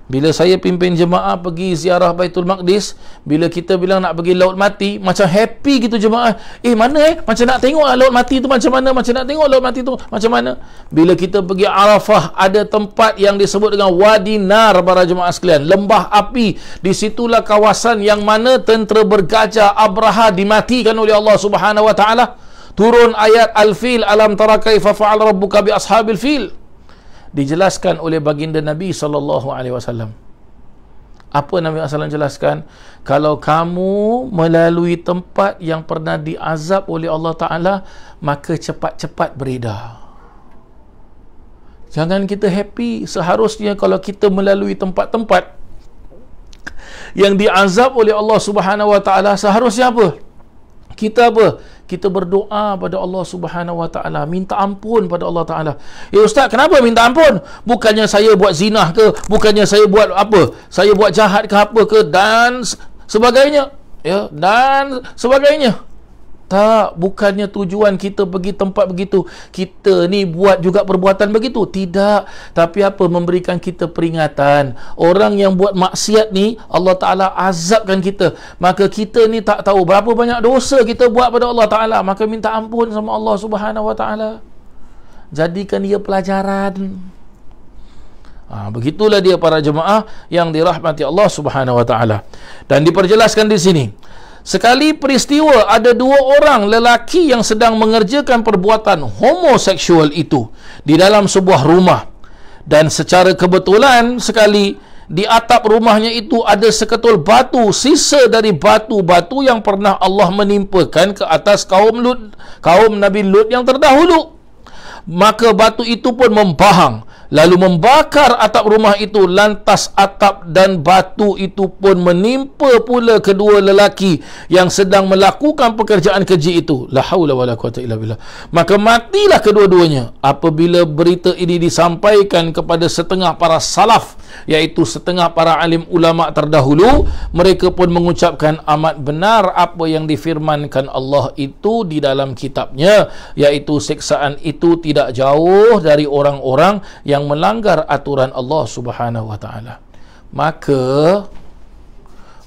bila saya pimpin jemaah pergi ziarah Baitul Maqdis, bila kita bilang nak pergi Laut Mati, macam happy gitu jemaah. Mana macam nak tengok Laut Mati tu macam mana, macam nak tengok Laut Mati tu macam mana. Bila kita pergi Arafah, ada tempat yang disebut dengan Wadi Nar para jemaah sekalian, lembah api. Di situlah kawasan yang mana tentera bergajah Abraha dimatikan oleh Allah Subhanahu wa Ta'ala. Turun ayat Al-Fil, alam tara kaifa fa'ala rabbuka bi ashabil fil. Dijelaskan oleh baginda Nabi SAW. Apa Nabi SAW jelaskan? Kalau kamu melalui tempat yang pernah diazab oleh Allah Ta'ala, maka cepat-cepat beredar. Jangan kita happy. Seharusnya kalau kita melalui tempat-tempat yang diazab oleh Allah Subhanahu wa Ta'ala, seharusnya apa? Kita apa? Kita berdoa pada Allah Subhanahu wa Ta'ala, minta ampun pada Allah Ta'ala. Ya Ustaz, kenapa minta ampun? Bukannya saya buat zinah ke? Bukannya saya buat apa? Saya buat jahat ke apa ke? Dan sebagainya, ya, dan sebagainya. Tak, bukannya tujuan kita pergi tempat begitu, kita ni buat juga perbuatan begitu. Tidak. Tapi apa? Memberikan kita peringatan. Orang yang buat maksiat ni, Allah Ta'ala azabkan kita. Maka kita ni tak tahu berapa banyak dosa kita buat pada Allah Ta'ala. Maka minta ampun sama Allah Subhanahu wa Ta'ala. Jadikan dia pelajaran. Begitulah dia para jemaah yang dirahmati Allah Subhanahu wa Ta'ala. Dan diperjelaskan di sini, sekali peristiwa ada dua orang lelaki yang sedang mengerjakan perbuatan homoseksual itu di dalam sebuah rumah, dan secara kebetulan sekali di atap rumahnya itu ada seketul batu, sisa dari batu-batu yang pernah Allah menimpakan ke atas kaum Nabi Lut yang terdahulu. maka batu itu pun membahang, lalu membakar atap rumah itu. Lantas atap dan batu itu pun menimpa pula kedua lelaki yang sedang melakukan pekerjaan keji itu. La haula wala quwata illa billah. Maka matilah kedua-duanya. Apabila berita ini disampaikan kepada setengah para salaf, iaitu setengah para alim ulama terdahulu, mereka pun mengucapkan, amat benar apa yang difirmankan Allah itu di dalam kitabnya, iaitu siksaan itu tidak jauh dari orang-orang yang melanggar aturan Allah Subhanahu wa taala.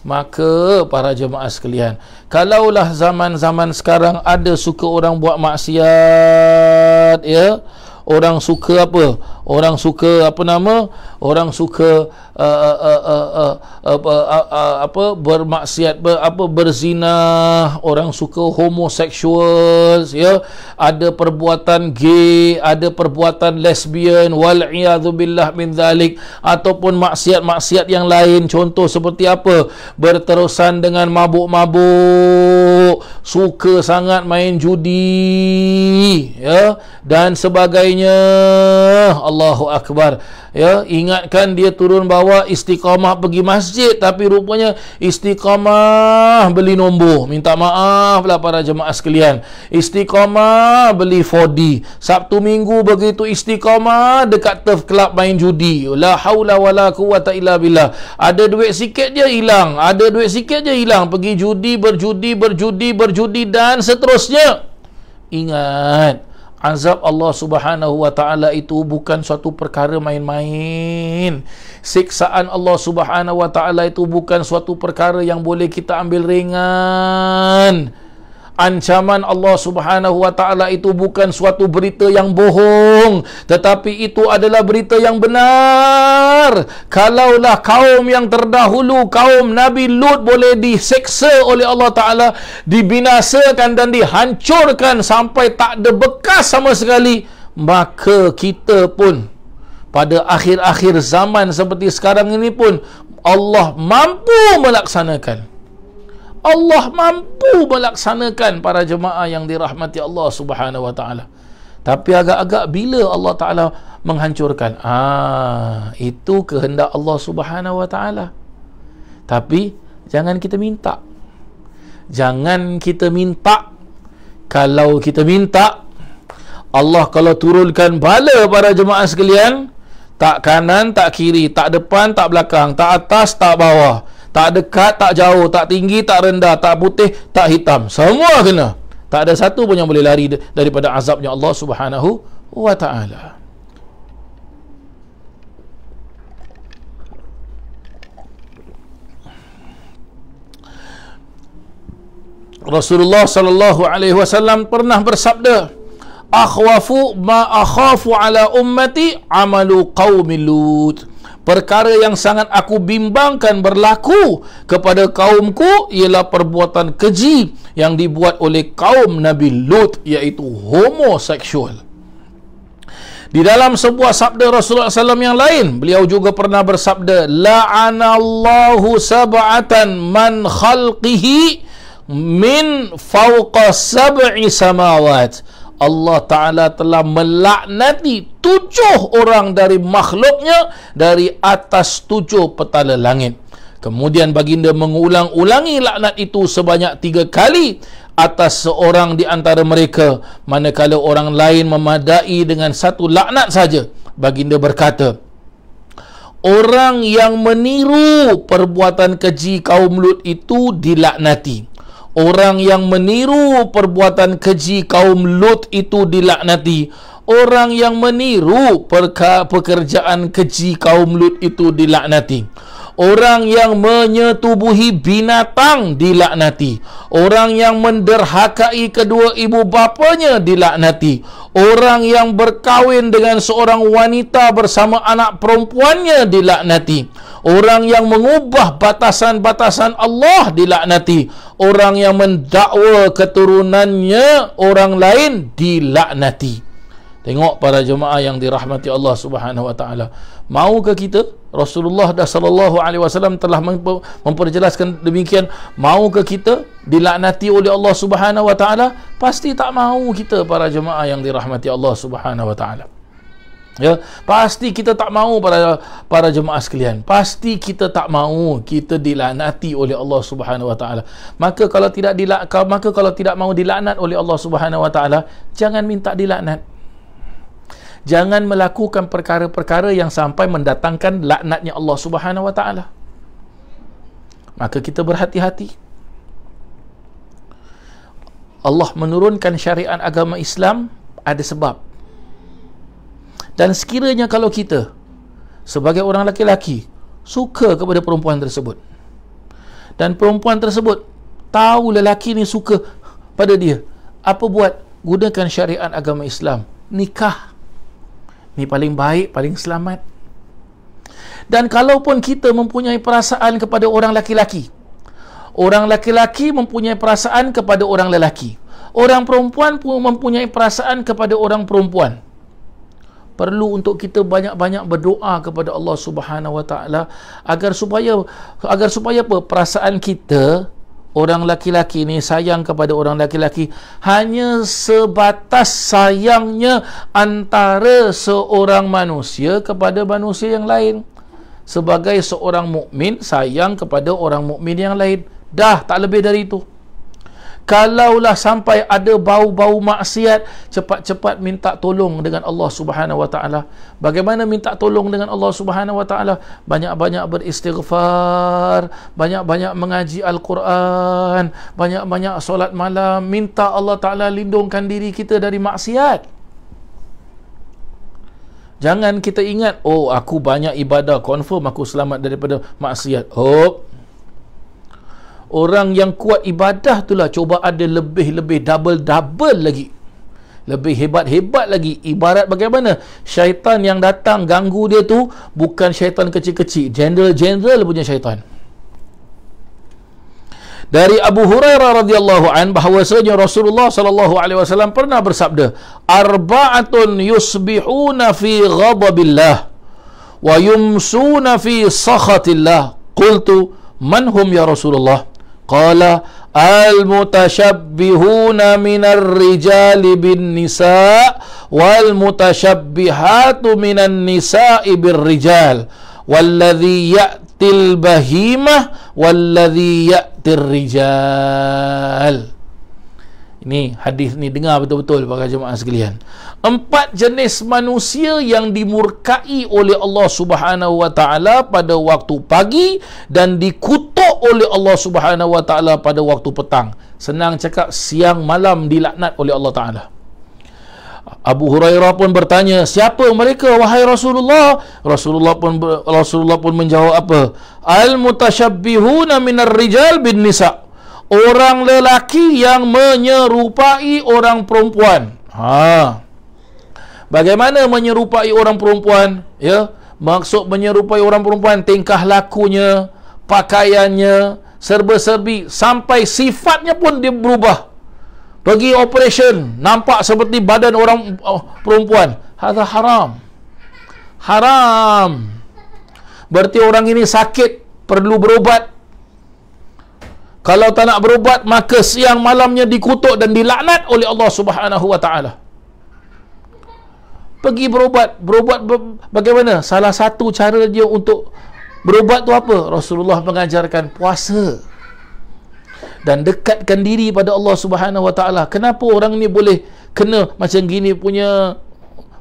Maka para jemaah sekalian, kalaulah zaman-zaman sekarang ada suka orang buat maksiat, ya, orang suka apa? Orang suka Orang suka bermaksiat, berzina, orang suka homoseksual, ya, ada perbuatan gay, ada perbuatan lesbian, wal iyadzu billah min dzalik, ataupun maksiat-maksiat yang lain. Contoh seperti apa? Berterusan dengan mabuk-mabuk, suka sangat main judi, ya, dan sebagainya. Allahu akbar. Ya, ingatkan dia turun bawa istiqamah pergi masjid, tapi rupanya istiqamah beli nombor. Minta maaf lah para jemaah sekalian. Istiqamah beli 4D. Sabtu Minggu begitu istiqamah dekat turf club main judi. La haula wala quwata illa billah. Ada duit sikit je hilang. Pergi judi, berjudi dan seterusnya. Ingat, azab Allah Subhanahu wa taala itu bukan suatu perkara main-main. Siksaan Allah Subhanahu wa taala itu bukan suatu perkara yang boleh kita ambil ringan. Ancaman Allah Subhanahu wa taala itu bukan suatu berita yang bohong, tetapi itu adalah berita yang benar. Kalaulah kaum yang terdahulu, kaum Nabi Lut, boleh diseksa oleh Allah taala, dibinasakan dan dihancurkan sampai tak ada bekas sama sekali, maka kita pun pada akhir-akhir zaman seperti sekarang ini pun Allah mampu melaksanakan. Para jemaah yang dirahmati Allah Subhanahu wa taala. Tapi agak-agak bila Allah taala menghancurkan, itu kehendak Allah Subhanahu wa taala. Tapi jangan kita minta. Kalau kita minta, Allah kalau turunkan bala para jemaah sekalian, tak kanan, tak kiri, tak depan, tak belakang, tak atas, tak bawah, tak dekat, tak jauh, tak tinggi, tak rendah, tak putih, tak hitam. Semua kena. Tak ada satu pun yang boleh lari daripada azabnya Allah Subhanahu wa ta'ala. Rasulullah sallallahu alaihi wasallam pernah bersabda, akhwafu ma akhafu ala ummati amalu qaumi Lut. Perkara yang sangat aku bimbangkan berlaku kepada kaumku ialah perbuatan keji yang dibuat oleh kaum Nabi Lut, iaitu homoseksual. Di dalam sebuah sabda Rasulullah SAW yang lain, beliau juga pernah bersabda, la'anallahu sab'atan man khalqihi min fawqa sab'i samawat. Allah Ta'ala telah melaknati 7 orang dari makhluknya dari atas 7 petala langit. Kemudian baginda mengulang-ulangi laknat itu sebanyak 3 kali atas seorang di antara mereka, manakala orang lain memadai dengan 1 laknat saja. Baginda berkata, orang yang meniru perbuatan keji kaum Lut itu dilaknati. Orang yang meniru perbuatan keji kaum Lut itu dilaknati. Orang yang meniru pekerjaan keji kaum Lut itu dilaknati. Orang yang menyetubuhi binatang dilaknati. Orang yang menderhakai kedua ibu bapanya dilaknati. Orang yang berkahwin dengan seorang wanita bersama anak perempuannya dilaknati. Orang yang mengubah batasan-batasan Allah dilaknati. Orang yang mendakwa keturunannya orang lain dilaknati. Tengok para jemaah yang dirahmati Allah Subhanahu wa taala. Maukah kita? Rasulullah dah sallallahu alaihi wasallam telah memperjelaskan demikian. Maukah kita dilaknati oleh Allah Subhanahu wa taala? Pasti tak mahu kita para jemaah yang dirahmati Allah Subhanahu wa taala. Ya, pasti kita tak mahu para jemaah sekalian. Pasti kita tak mahu kita dilaknati oleh Allah Subhanahu wa taala. Maka kalau tidak mahu dilaknat oleh Allah Subhanahu wa taala, jangan minta dilaknat. Jangan melakukan perkara-perkara yang sampai mendatangkan laknatnya Allah Subhanahu wa taala. Maka kita berhati-hati. Allah menurunkan syariat agama Islam ada sebab. Dan sekiranya kalau kita sebagai orang lelaki suka kepada perempuan tersebut, dan perempuan tersebut tahu lelaki ni suka pada dia, apa buat? Gunakan syariat agama Islam, nikah. Ni paling baik, paling selamat. Dan kalaupun kita mempunyai perasaan kepada orang laki-laki, orang laki-laki mempunyai perasaan kepada orang lelaki, orang perempuan pun mempunyai perasaan kepada orang perempuan, perlu untuk kita banyak-banyak berdoa kepada Allah Subhanahu wa taala agar supaya apa? Perasaan kita, orang laki-laki ni sayang kepada orang laki-laki hanya sebatas sayangnya antara seorang manusia kepada manusia yang lain. Sebagai seorang mukmin sayang kepada orang mukmin yang lain. Dah, tak lebih dari itu. Kalaulah sampai ada bau-bau maksiat, cepat-cepat minta tolong dengan Allah Subhanahu wa taala. Bagaimana minta tolong dengan Allah Subhanahu wa taala? Banyak-banyak beristighfar, banyak-banyak mengaji Al-Quran, banyak-banyak solat malam, minta Allah taala lindungkan diri kita dari maksiat. Jangan kita ingat, oh aku banyak ibadah, confirm aku selamat daripada maksiat. Orang yang kuat ibadah itulah cuba ada lebih double lagi, lebih hebat lagi. Ibarat bagaimana syaitan yang datang ganggu dia tu bukan syaitan kecil-kecil, general punya syaitan. Dari Abu Hurairah radhiyallahu an bahwasanya Rasulullah sallallahu alaihi wasallam pernah bersabda, arba'atun yusbihuna fi ghadabillah wa yumsuna fi sakhatillah. Qultu man hum ya Rasulullah? Qala al-mutasyabbihuna minar rijali bin nisa' wal mutasyabbihatu minan nisa'i bir rijal walladhi ya'til bahimah walladhi ya'tir rijal. Ini hadis ni dengar betul-betul para jemaah sekalian. 4 jenis manusia yang dimurkai oleh Allah Subhanahu wa taala pada waktu pagi dan dikutuk oleh Allah Subhanahu wa taala pada waktu petang. Senang cakap, siang malam dilaknat oleh Allah taala. Abu Hurairah pun bertanya, siapa mereka wahai Rasulullah? Rasulullah pun menjawab apa? Al-mutasyabbihuna minar rijal bin nisa'. Orang lelaki yang menyerupai orang perempuan. Bagaimana menyerupai orang perempuan? Ya, maksud menyerupai orang perempuan, tingkah lakunya, pakaiannya, serba-serbi, sampai sifatnya pun dia berubah. Pergi operation, nampak seperti badan orang perempuan. Hadza haram. Berarti orang ini sakit, perlu berubat. Kalau tak nak berubat, maka siang malamnya dikutuk dan dilaknat oleh Allah Subhanahu wa taala. Pergi berubat bagaimana? Salah satu cara dia untuk berubat tu apa? Rasulullah mengajarkan puasa dan dekatkan diri pada Allah Subhanahu wa taala. Kenapa orang ni boleh kena macam gini punya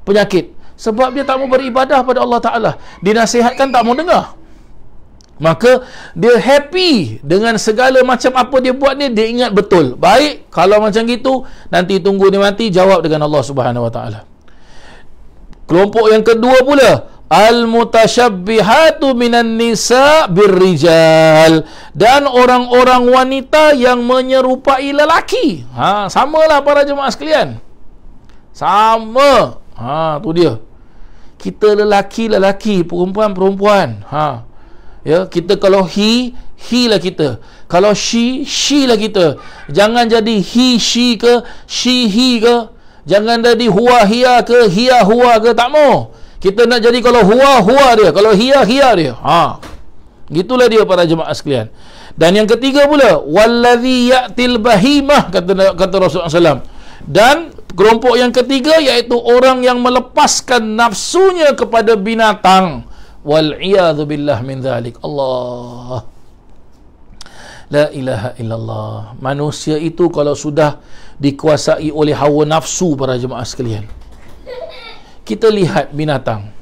penyakit? Sebab dia tak mau beribadah pada Allah taala. Dinasihatkan tak mau dengar. Maka dia happy dengan segala macam apa dia buat ni, dia ingat betul. Baik, kalau macam gitu nanti tunggu dia mati, jawab dengan Allah Subhanahu wa taala. Kelompok yang kedua pula, al-mutasyabbihatu minan nisa' birrijal, dan orang-orang wanita yang menyerupai lelaki. Samalah para jemaah sekalian. Sama. Tu dia. Kita lelaki, perempuan. Ya, kita kalau he lah kita. Kalau she lah kita. Jangan jadi he, she ke, she, he ke. Jangan jadi huwa hiya ke hiya huwa ke, tak mau. Kita nak jadi kalau huwa huwa dia, kalau hiya hiya dia. Gitulah dia para jemaah sekalian. Dan yang ketiga pula, wallazi ya'til bahimah, kata Rasulullah SAW. Dan kelompok yang ketiga iaitu orang yang melepaskan nafsunya kepada binatang. Wal iyadzu billah min dzalik. Allah. La ilaha illallah. Manusia itu kalau sudah dikuasai oleh hawa nafsu para jemaah sekalian. Kita lihat binatang.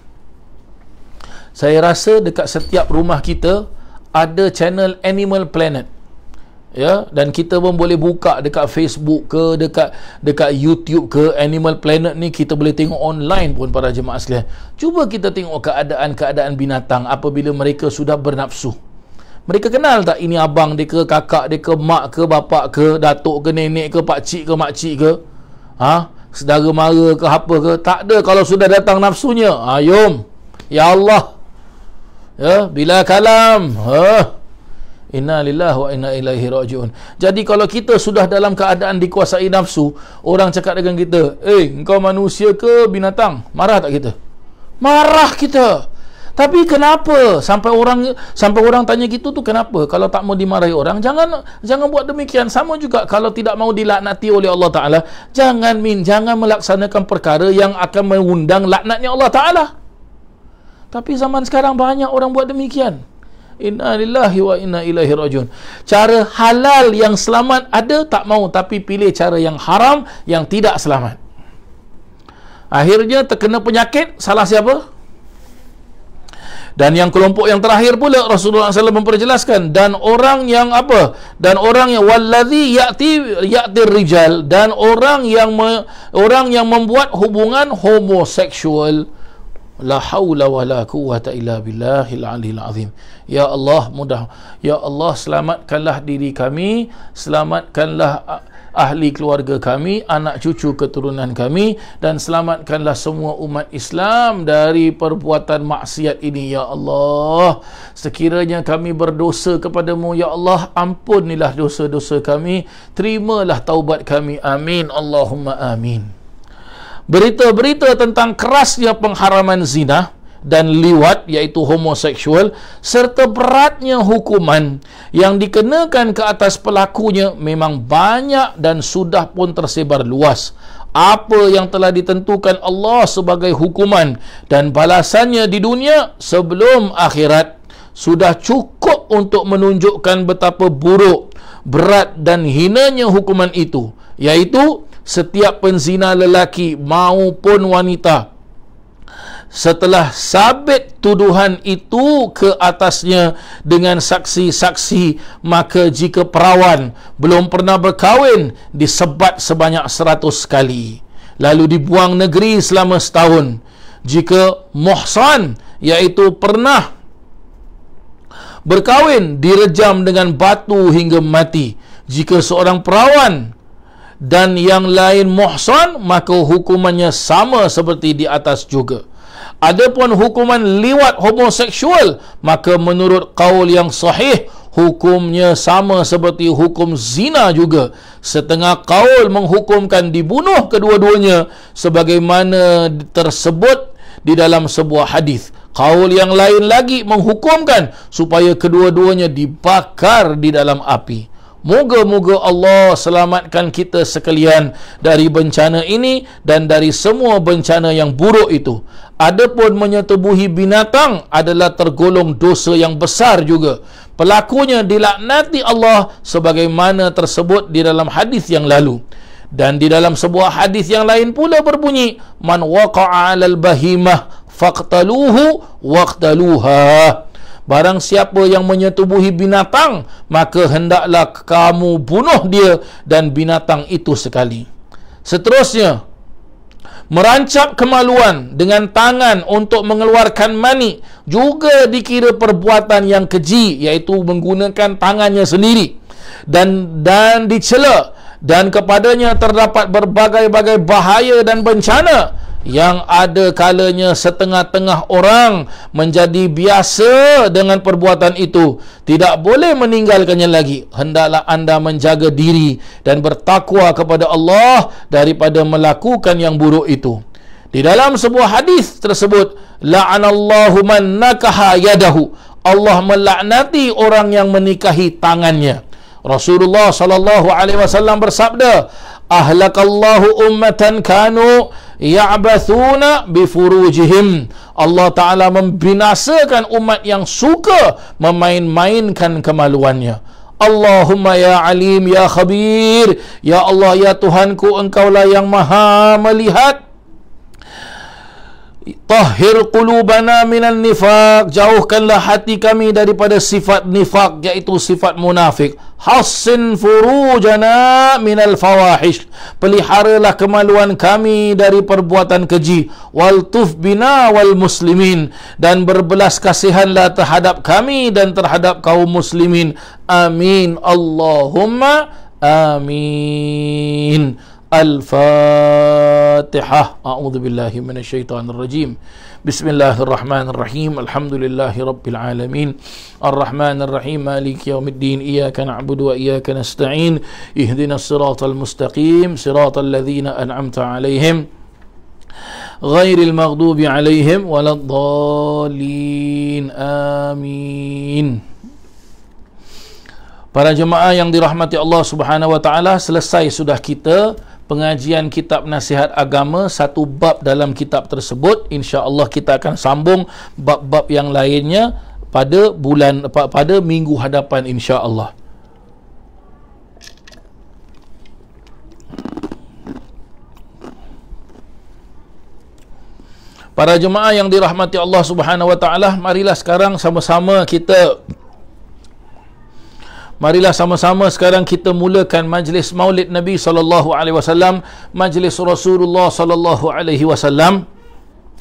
Saya rasa dekat setiap rumah kita ada channel Animal Planet. Ya, dan kita pun boleh buka dekat Facebook ke, dekat YouTube ke. Animal Planet ni kita boleh tengok online pun para jemaah sekalian. Cuba kita tengok keadaan-keadaan binatang apabila mereka sudah bernafsu. Mereka kenal tak ini abang dia ke, kakak dia ke, mak ke, bapak ke, datuk ke, nenek ke, pakcik ke, makcik ke, saudara mara ke, apa ke? Tak ada. Kalau sudah datang nafsunya, ayum, ya Allah, ya, bila kalam, inna lillahi wa inna ilaihi raji'un. Jadi kalau kita sudah dalam keadaan dikuasai nafsu, orang cakap dengan kita, engkau manusia ke binatang? Marah tak kita? Marah kita. Tapi kenapa sampai orang tanya gitu tu, kenapa? Kalau tak mau dimarahi orang, jangan buat demikian. Sama juga kalau tidak mau dilaknati oleh Allah Taala, jangan melaksanakan perkara yang akan mengundang laknatnya Allah Taala. Tapi zaman sekarang banyak orang buat demikian. Inna lillahi wa inna ilaihi rajiun. Cara halal yang selamat ada, tak mau, tapi pilih cara yang haram yang tidak selamat. Akhirnya terkena penyakit, salah siapa? Dan yang kelompok yang terakhir pula Rasulullah SAW memperjelaskan, dan orang yang apa? Dan orang yang wallazi ya'tir rijal, dan orang yang membuat hubungan homoseksual. La haula wala quwwata illa billahil aliyil azim. Ya Allah, ya Allah, selamatkanlah diri kami, selamatkanlah ahli keluarga kami, anak cucu keturunan kami, dan selamatkanlah semua umat Islam dari perbuatan maksiat ini, ya Allah. Sekiranya kami berdosa kepadamu, ya Allah, ampunilah dosa-dosa kami, terimalah taubat kami, amin, Allahumma amin. Berita-berita tentang kerasnya pengharaman zina dan liwat, iaitu homoseksual, serta beratnya hukuman yang dikenakan ke atas pelakunya memang banyak dan sudah pun tersebar luas. Apa yang telah ditentukan Allah sebagai hukuman dan balasannya di dunia sebelum akhirat sudah cukup untuk menunjukkan betapa buruk, berat dan hinanya hukuman itu, iaitu setiap penzina lelaki maupun wanita, setelah sabit tuduhan itu ke atasnya dengan saksi-saksi, maka jika perawan belum pernah berkahwin, disebat sebanyak 100 kali, lalu dibuang negeri selama setahun. Jika muhsan, iaitu pernah berkahwin, direjam dengan batu hingga mati. Jika seorang perawan dan yang lain muhsan, maka hukumannya sama seperti di atas juga. Adapun hukuman liwat homoseksual, maka menurut qaul yang sahih, hukumnya sama seperti hukum zina juga. Setengah qaul menghukumkan dibunuh kedua-duanya sebagaimana tersebut di dalam sebuah hadis. Qaul yang lain lagi menghukumkan supaya kedua-duanya dibakar di dalam api. Moga-moga Allah selamatkan kita sekalian dari bencana ini dan dari semua bencana yang buruk itu. Adapun menyetubuhi binatang adalah tergolong dosa yang besar juga. Pelakunya dilaknati Allah sebagaimana tersebut di dalam hadis yang lalu. Dan di dalam sebuah hadis yang lain pula berbunyi, man waqa'a 'alal bahimah faqtaluhu waqtaluha. Barang siapa yang menyetubuhi binatang, maka hendaklah kamu bunuh dia dan binatang itu sekali. Seterusnya, merancap kemaluan dengan tangan untuk mengeluarkan mani juga dikira perbuatan yang keji, iaitu menggunakan tangannya sendiri dan dicela, dan kepadanya terdapat berbagai-bagai bahaya dan bencana. yang ada kalanya setengah-tengah orang menjadi biasa dengan perbuatan itu, tidak boleh meninggalkannya lagi. Hendaklah anda menjaga diri dan bertakwa kepada Allah daripada melakukan yang buruk itu. Di dalam sebuah hadis tersebut, la'anallahu man nakaha yadahu, Allah melaknati orang yang menikahi tangannya. Rasulullah sallallahu alaihi wasallam bersabda, ahlakallahu ummatan kanu ya'bathuna bifurujihim. Allah Ta'ala membinasakan umat yang suka memain-mainkan kemaluannya. Allahumma ya alim ya khabir, ya Allah ya Tuhanku, engkaulah yang maha melihat. Tahhir qulubana minan nifaq, jauhkanlah hati kami daripada sifat nifaq, iaitu sifat munafik. Hassin furujana minal fawahish, peliharalah kemaluan kami dari perbuatan keji. Waltuf bina wal muslimin, dan berbelas kasihanlah terhadap kami dan terhadap kaum muslimin. Amin Allahumma amin. Al-Fatihah. A'udzu billahi minasyaitonir rajim. Bismillahirrahmanirrahim. Alhamdulillahi rabbil alamin. Arrahmanir rahim. Maliki yaumiddin. Iyyaka na'budu wa iyyaka nasta'in. Ihdinas siratal mustaqim. Siratal ladzina an'amta 'alaihim ghairil maghdubi 'alaihim waladdallin. Amin. Para jemaah yang dirahmati Allah Subhanahu wa taala, selesai sudah kita pengajian kitab nasihat agama, satu bab dalam kitab tersebut. Insya-Allah kita akan sambung bab-bab yang lainnya pada minggu hadapan insya-Allah. Para jemaah yang dirahmati Allah Subhanahu wa taala, marilah sama-sama sekarang kita mulakan majlis Maulid Nabi sallallahu alaihi wasallam, majlis Rasulullah sallallahu alaihi wasallam.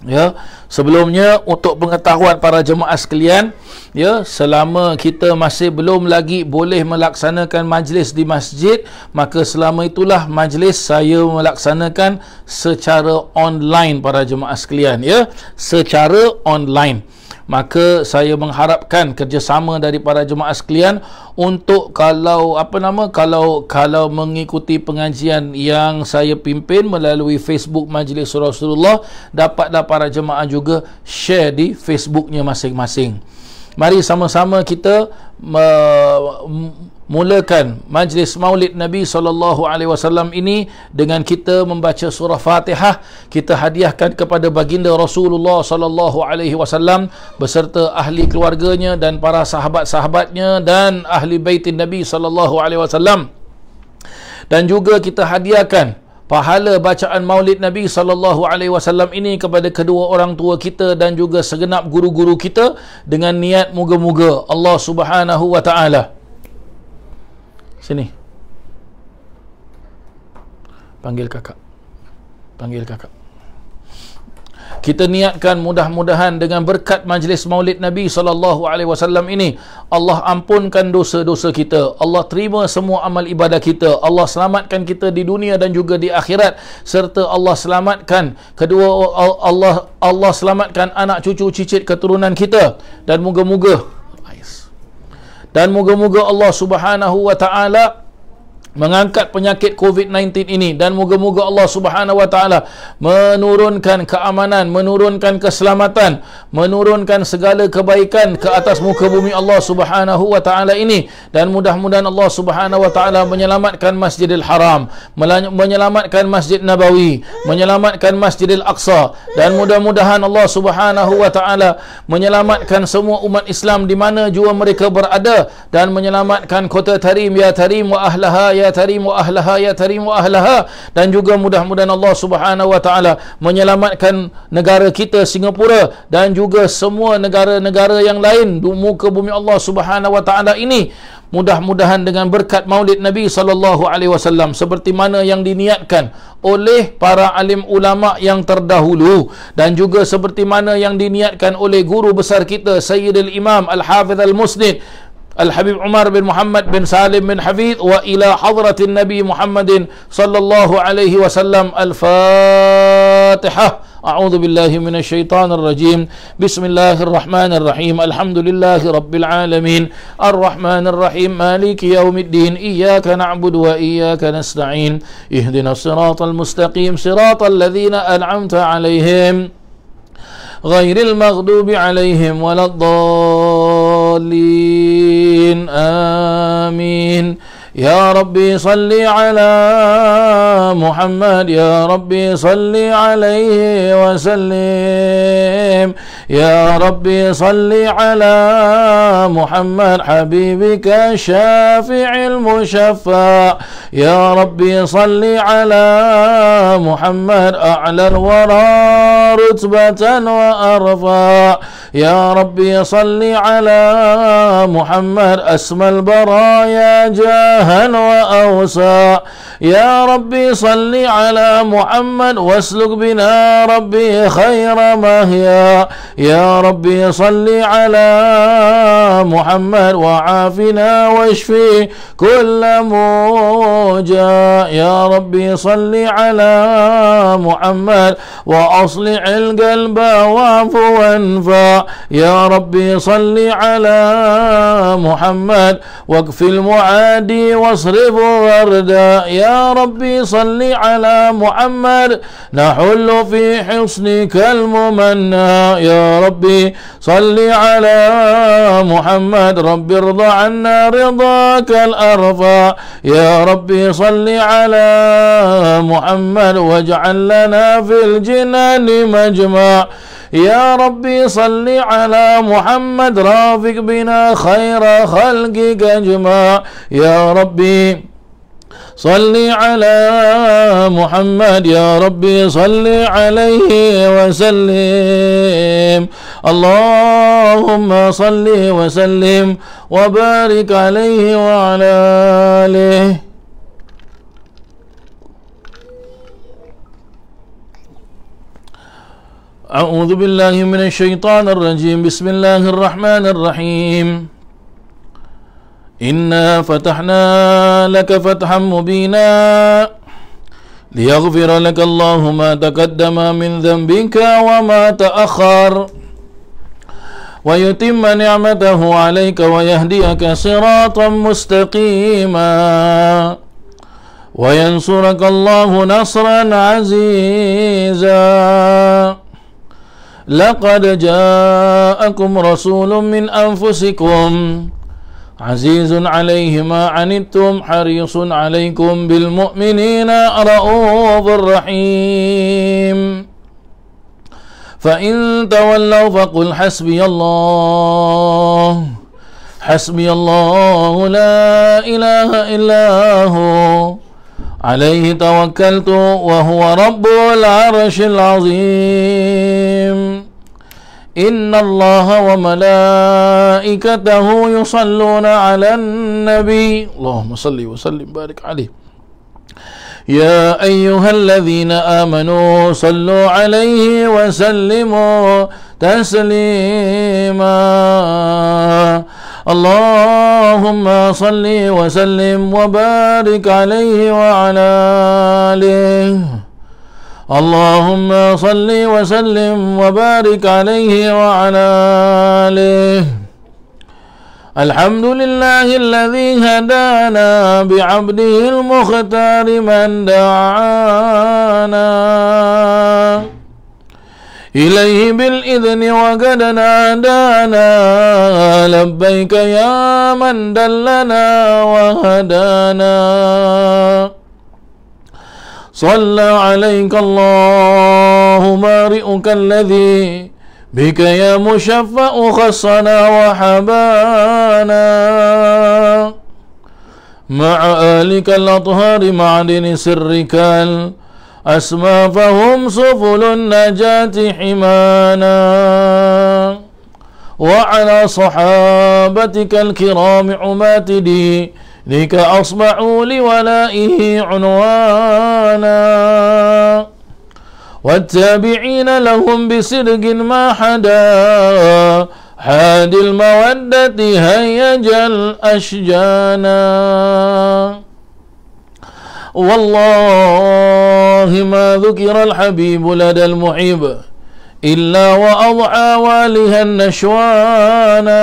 Ya, sebelumnya untuk pengetahuan para jemaah sekalian, ya, selama kita masih belum lagi boleh melaksanakan majlis di masjid, maka selama itulah majlis saya melaksanakan secara online para jemaah sekalian, ya, secara online. Maka saya mengharapkan kerjasama dari para jemaah sekalian untuk kalau mengikuti pengajian yang saya pimpin melalui Facebook Majlis Rasulullah, dapatlah para jemaah juga share di Facebooknya masing-masing. Mari sama-sama kita mulakan majlis Maulid Nabi SAW ini dengan kita membaca surah Fatihah. Kita hadiahkan kepada baginda Rasulullah SAW beserta ahli keluarganya dan para sahabat-sahabatnya dan ahli baitin Nabi SAW. Dan juga kita hadiahkan pahala bacaan Maulid Nabi SAW ini kepada kedua orang tua kita dan juga segenap guru-guru kita, dengan niat moga-moga Allah Subhanahu wa taala. Sini. Panggil kakak. Kita niatkan mudah-mudahan dengan berkat majlis Maulid Nabi SAW ini, Allah ampunkan dosa-dosa kita, Allah terima semua amal ibadah kita, Allah selamatkan kita di dunia dan juga di akhirat, serta Allah selamatkan Allah selamatkan anak cucu cicit keturunan kita, dan moga-moga Allah Subhanahu wa taala mengangkat penyakit COVID-19 ini, dan moga-moga Allah Subhanahu wa taala menurunkan keamanan, menurunkan keselamatan, menurunkan segala kebaikan ke atas muka bumi Allah Subhanahu wa taala ini, dan mudah-mudahan Allah Subhanahu wa taala menyelamatkan Masjidil Haram, menyelamatkan Masjid Nabawi, menyelamatkan Masjidil Aqsa, dan mudah-mudahan Allah Subhanahu wa taala menyelamatkan semua umat Islam di mana jua mereka berada, dan menyelamatkan kota Tarim ya Tarim wa ahlaha ya Tarim wa ahlaha ya Tarim wa ahlaha, dan juga mudah-mudahan Allah Subhanahu wa taala menyelamatkan negara kita Singapura dan juga semua negara-negara yang lain di muka bumi Allah Subhanahu wa taala ini. Mudah-mudahan dengan berkat Maulid Nabi SAW seperti mana yang diniatkan oleh para alim ulama yang terdahulu, dan juga seperti mana yang diniatkan oleh guru besar kita Sayyidul Imam Al-Hafidh Al-Musnid Al-Habib Umar bin Muhammad bin Salim bin Hafidh, wa ila hadratin Nabi Muhammadin sallallahu alaihi wasallam. Al-Fatihah. A'udzu billahi minasyaitonir rajim. Bismillahirrahmanirrahim. Alhamdulillahi rabbil alamin. Arrahmanir rahim. Maliki yaumiddin. Iyyaka na'budu wa iyyaka nasta'in. Ihdinas siratal mustaqim. Siratal ladzina an'amta 'alaihim ghairil maghdubi 'alaihim waladdallin. Amin. Ya Rabbi salli ala Muhammad, Ya Rabbi salli alaihi wa sallim. Ya Rabbi salli ala Muhammad habibika syafi'il musyaffa. Ya Rabbi salli ala Muhammad a'lal wara rutbatan wa arfa. Ya Rabbi salli ala Muhammad asmal baraya jahan wa awsa. Ya Rabbi salli ala Muhammad wasluk bina Rabbi khaira mahya. Ya Rabbi salli ala Muhammad wa afina washfi kulla muja. Ya Rabbi salli ala Muhammad wa aslihil qalba wa'fu wanfa. Ya Rabbi salli ala Muhammad waqfil mu'adi wasrif warda. Ya Rabbi salli ala Muhammad nahullu fi husnikal mumanna. Ya Rabbi salli ala Muhammad rabbi irda anna ridakal arfa. Ya Rabbi salli ala Muhammad waj'al lana fil jinani majma'. Ya Rabbi salli ala Muhammad rafiq bina khaira khalqika ajma'. Ya Rabbi salli ala Muhammad, Ya Rabbi salli alaihi wa sallim. Allahumma salli wa sallim wa barik alaihi wa ala alihi. أعوذ بالله من الشيطان الرجيم. بسم الله الرحمن الرحيم. إنا فتحنا لك فتحا مبينا ليغفر لك الله ما تقدم من ذنبك وما تأخر ويتم نعمته عليك ويهديك صراطا مستقيما وينصرك الله نصرا عزيزا. لقد جاءكم رسول من أنفسكم عزيز عليه ما عنتم حريص عليكم بالمؤمنين رؤوف رحيم. فإن تولوا فقل حسبي الله حسبي الله لا إله إلا هو عليه توكلت وهو رب العرش العظيم. إن الله وملائكته يصلون على النبي اللهم صل وسلم بارك عليه. يا أيها الذين آمنوا صلوا عليه وسلموا تسليما. اللهم صل وسلم وبارك عليه وعلى آله. اللهم صل وسلم وبارك عليه وعلى آله. الحمد لله الذي هدانا بعبده المختار من دعانا إليه بالإذن وقد نادانا. لبيك يا من دلنا وهدانا. صلى عليك الله بارئك الذي بك يا مشفع خصنا وحبانا. مع آلك الأطهار معدن سرك الأسمى فهم سبل النجاة حمانا. وعلى صحابتك الكرام عماتدي لك أصبحوا لولائه عنوانا. والتابعين لهم بصدق ما حدا حاد المودة هيج الأشجانا. والله ما ذكر الحبيب لدى المحب إلا وأضعى والها النشوانا.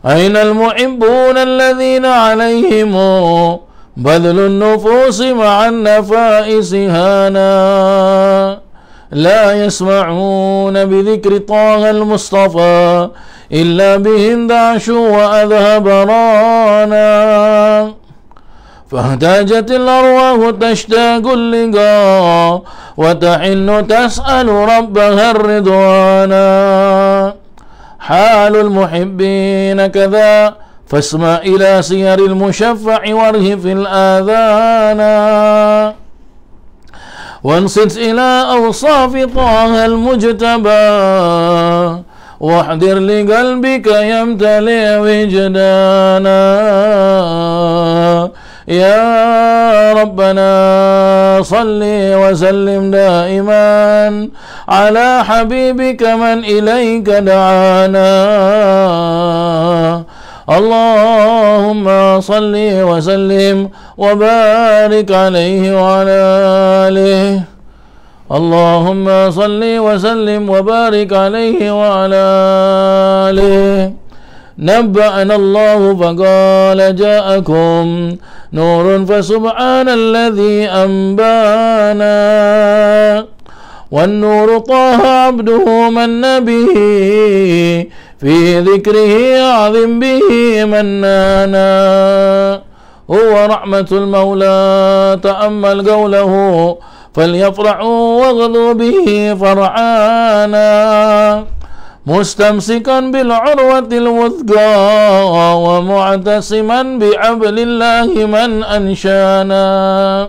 أين المحبون الذين عليهم بذل النفوس مع النفائس هانا؟ لا يسمعون بذكر طه المصطفى إلا بهم دعشوا وأذهب رانا. فاحتاجت الأرواح تشتاق اللقاء وتحن تسأل ربها الرضوانا. حال المحبين كذا فاسمع إلى سير المشفع وارهف الآذان. وانصت إلى أوصاف طه المجتبى واحضر لقلبك يمتلئ وجدانا. يا ربنا صل وسلم دائما على حبيبك من إليك دعانا. اللهم صل وسلم وبارك عليه وعلى آله. اللهم صل وسلم وبارك عليه وعلى آله. نبأنا الله فقال جاءكم نور فسبحان الذي أنبانا. والنور طه عبده من به في ذكره أعظم به منانا. هو رحمة المولى تأمل قوله فليفرحوا واغضوا به فرعانا. مستمسكا بالعروة الوثقى ومعتصما بعبل الله من أنشانا.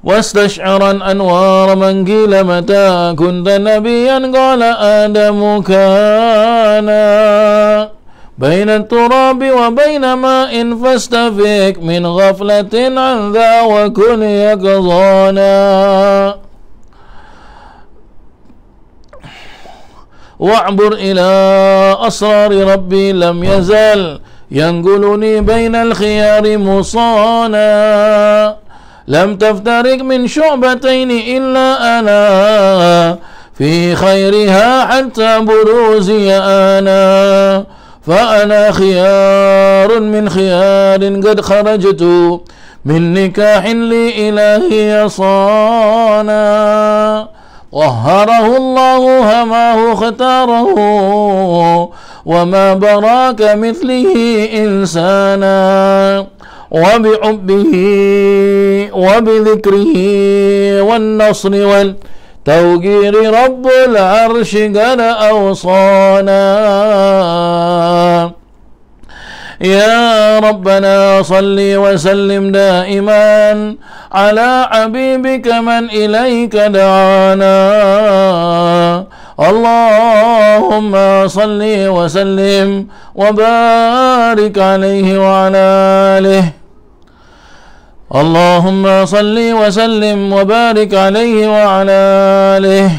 واستشعرا أنوار من قيل متى كنت نبيا قال آدم كان. بين التراب وبين ماء فاستفك من غفلة عن ذا وكن يقظانا. واعبر إلى أسرار ربي لم يزل ينقلني بين الخيار مصانا. لم تفترق من شعبتين إلا أنا في خيرها حتى بروزي أنا. فأنا خيار من خيار قد خرجت من نكاح لإلهي صانا. طهره الله هماه اختاره وما براك مثله إنسانا. وبحبه وبذكره والنصر والتوقير رب العرش قد أوصانا. يا ربنا صل وسلم دائما على حبيبك من إليك دعانا. اللهم صل وسلم وبارك عليه وعلى آله. اللهم صل وسلم وبارك عليه وعلى آله.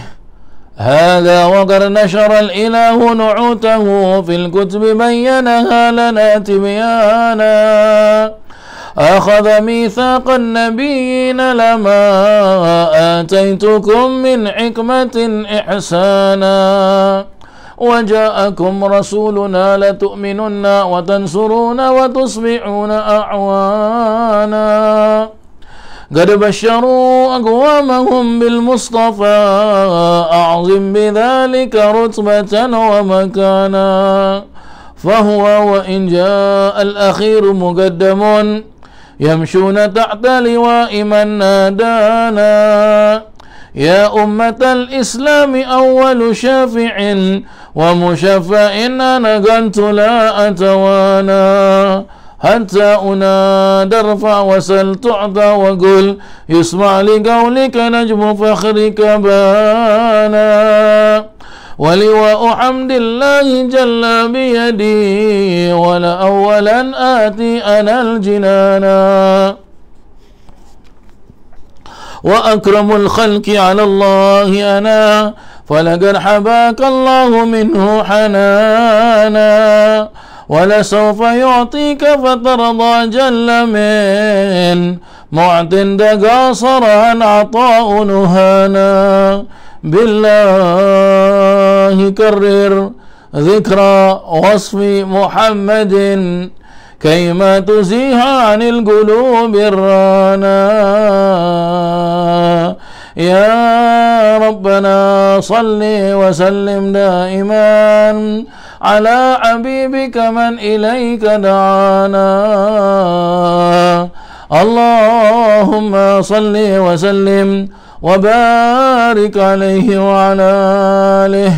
هذا وقد نشر الإله نعوته في الكتب بينها لنا تبيانا. أخذ ميثاق النبيين لما آتيتكم من حكمة إحسانا. وجاءكم رسولنا لتؤمنن وتنصرون وتصبحون أعوانا. قد بشروا أقوامهم بالمصطفى أعظم بذلك رتبة ومكانا. فهو وإن جاء الأخير مقدم يمشون تحت لواء من نادانا. يا أمة الإسلام أول شافع ومشفع أنا قلت لا أتوانا. حتى أنادى ارفع وسل تعطى وقل يسمع لقولك نجم فخرك بانا. ولواء حمد الله جل بيدي ولأولا آتي أنا الجنانا. وأكرم الخلق على الله أنا فلقد حباك الله منه حنانا. ولسوف يعطيك فترضى جل من معط قاصر عن عطاء نهانا بالله كرر ذكرى وصف محمد كيما تزيح عن القلوب الرانا يا ربنا صل وسلم دائما على حبيبك من إليك دعانا اللهم صل وسلم وبارك عليه وعلى آله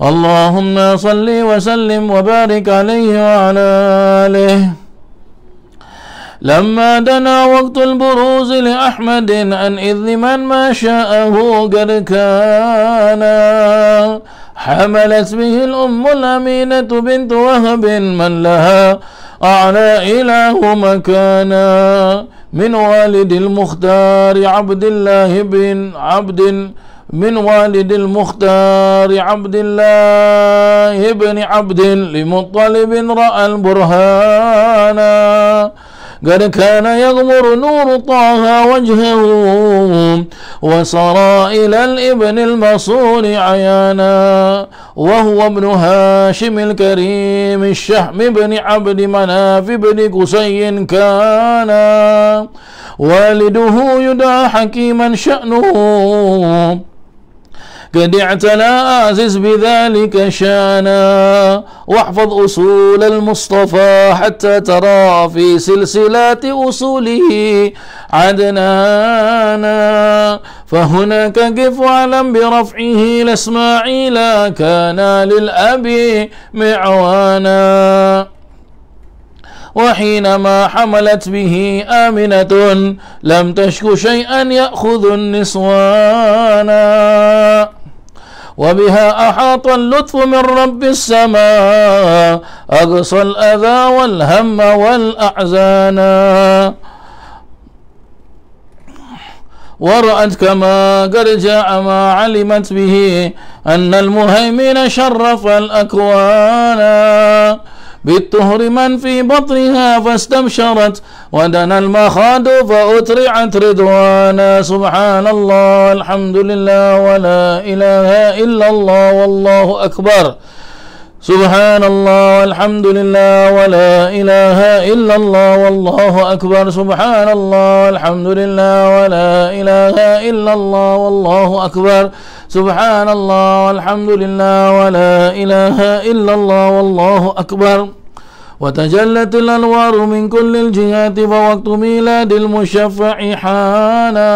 اللهم صل وسلم وبارك عليه وعلى آله لما دنا وقت البروز لأحمد عن إذن من ما شاءه قد كان حملت به الأم الأمينة بنت وهب من لها أعلى إله مكانا من والد المختار عبد الله بن عبد من والد المختار عبد الله بن عبد لمطلب رأى البرهان قد كان يغمر نور طه وجهه وصار إلى الابن المصون عيانا وهو ابن هاشم الكريم الشهم بن عبد مناف بن قصي كان والده يدعى حكيما شأنه قد اعتنى آزز بذلك شانا واحفظ أصول المصطفى حتى ترى في سلسلات أصوله عدنانا فهناك قف واعلم برفعه لإسماعيل كان للأب معوانا وحينما حملت به آمنة لم تشك شيئا يأخذ النسوانا وبها أحاط اللطف من رب السماء أقصى الأذى والهم والأحزان ورأت كما قد جاء ما علمت به أن المهيمن شرف الأكوان بالطهر من في بطنها فاستبشرت ودنا المخاض فأترعت رضوانا سبحان الله الحمد لله ولا إله إلا الله والله أكبر سبحان الله والحمد لله ولا إله إلا الله والله أكبر سبحان الله والحمد لله ولا إله إلا الله والله أكبر سبحان الله والحمد لله ولا إله إلا الله والله أكبر وتجلت الأنوار من كل الجهات فوقت ميلاد المشفع حانا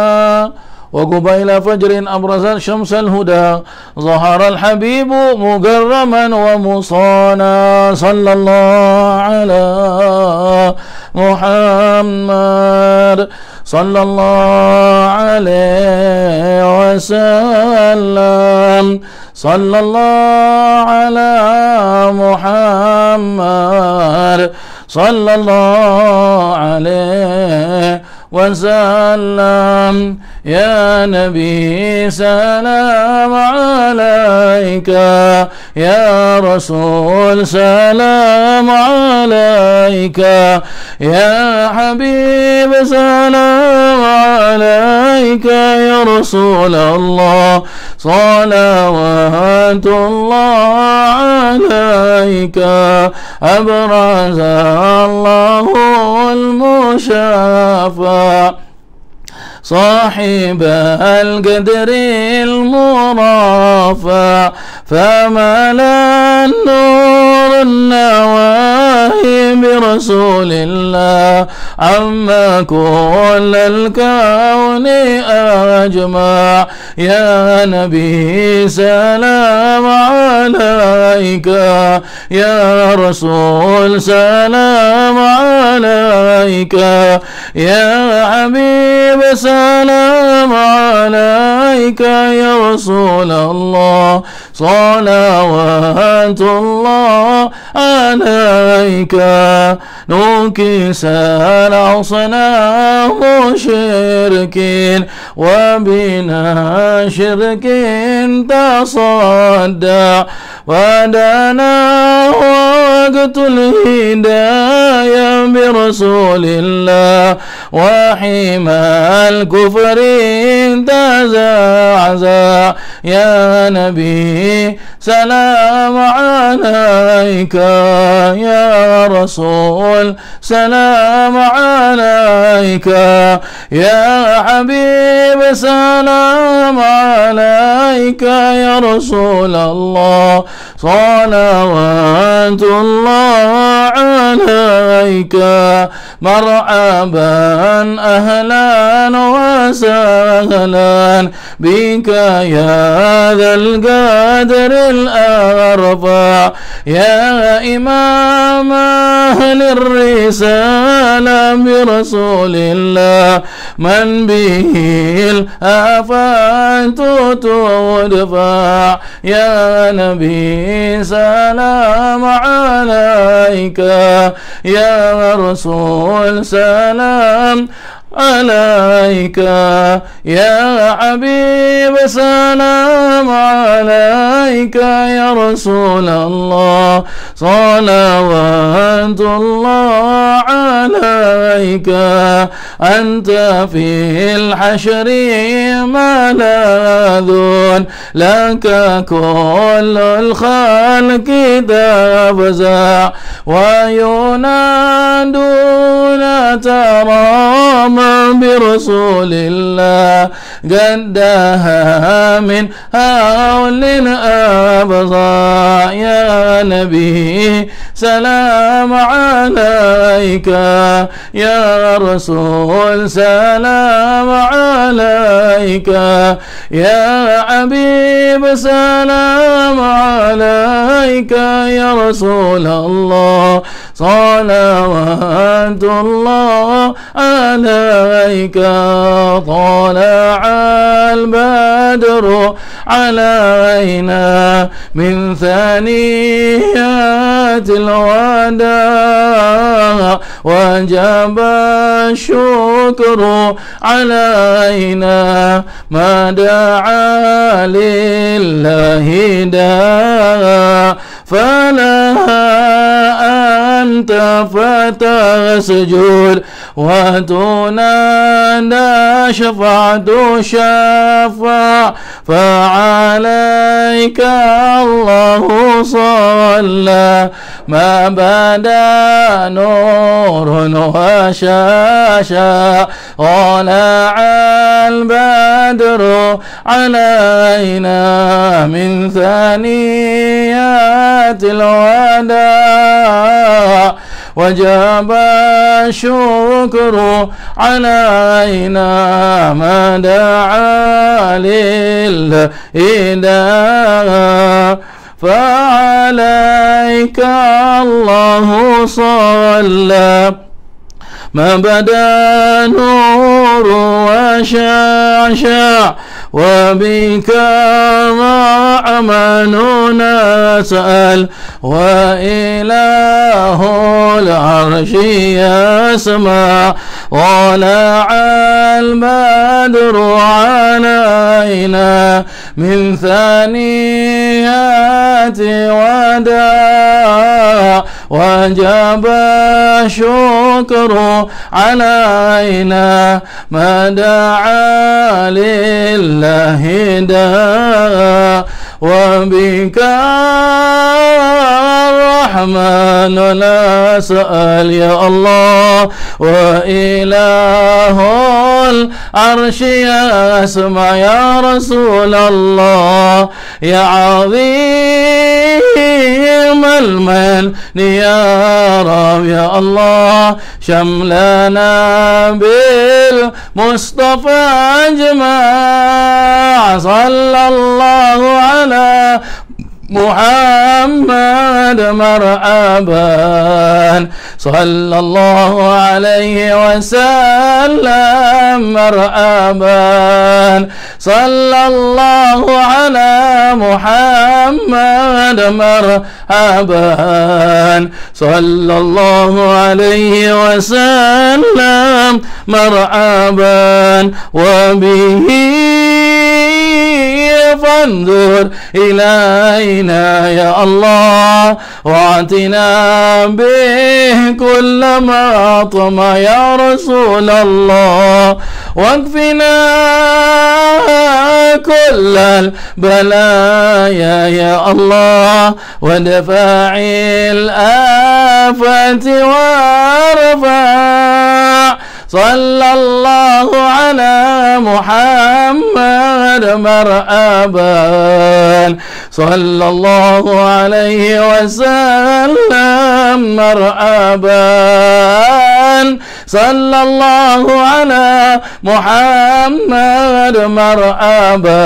وقبيل فجر أبرز شمس الهدى ظهر الحبيب مكرما ومصانا صلى الله على محمد صلى الله عليه وسلم صلى الله على محمد صلى الله عليه وسلم يا نبي سلام عليك يا رسول سلام عليك يا حبيب سلام عليك يا رسول الله صلوات الله عليك أبرز الله المشافى صاحب القدر المرافع فملا النور النواهي برسول الله عما كل الكون أجمع يا نبي سلام عليك يا رسول سلام عليك يا حبيب سلام عليك يا رسول الله صلوات الله عليك نكس الأصنام شركين وبنا شرك تصدى ودنا وقت الهداية برسول الله وحما الكفر تزعزع يا نبي سلام عليك يا رسول سلام عليك يا حبيب سلام عليك يا رسول الله صلوات الله عليك مرحبا أهلا وسهلا بك يا ذا القدر الأرفع يا إمام أهل الرسالة برسول الله من به الآفات تدفع يا نبي سلام عليك يا رسول سلام عليك يا حبيب سلام عليك يا رسول الله صلوات الله عليك أنت في الحشر ملاذ لك كل الخلق تفزع وينادون تراما برسول الله قدها من هول أبصى يا نبي سلام عليك يا رسول سلام عليك يا حبيب سلام عليك يا رسول الله صلوات الله عليك طلع البدر علينا من ثنيات الوداع وجب الشكر علينا ما دعا لله داع فلها أنت فتسجد وتنادى شفعت شفع فعليك الله صلى ما بدا نور وشاشا طلع البدر علينا من ثنيات الوداع وجب الشكر علينا ما دعا للإله فعليك الله صلى ما بدا نور وشعشع وبك رحمننا سأل وإله العرش يسمع طلع البدر علينا من ثنيات وداع وجب الشكر علينا ما دعا لله داع وبك الرحمن لا سأل يا الله وإله العرش يسمع يا رسول الله يا عظيم المن يا رب يا الله شملنا بالمصطفى أجمع صلى الله على محمد مرحبا صلى الله عليه وسلم مرحبا صلى الله على محمد مرحبا صلى الله عليه وسلم مرحبا وبه فانظر إلينا يا الله واعتنا به كل ما طمع يا رسول الله واكفنا كل البلايا يا الله ودفاع الآفات وارفع صلى الله على محمد مرحبا صلى الله عليه وسلم مرحبا صلى الله على محمد مرحبا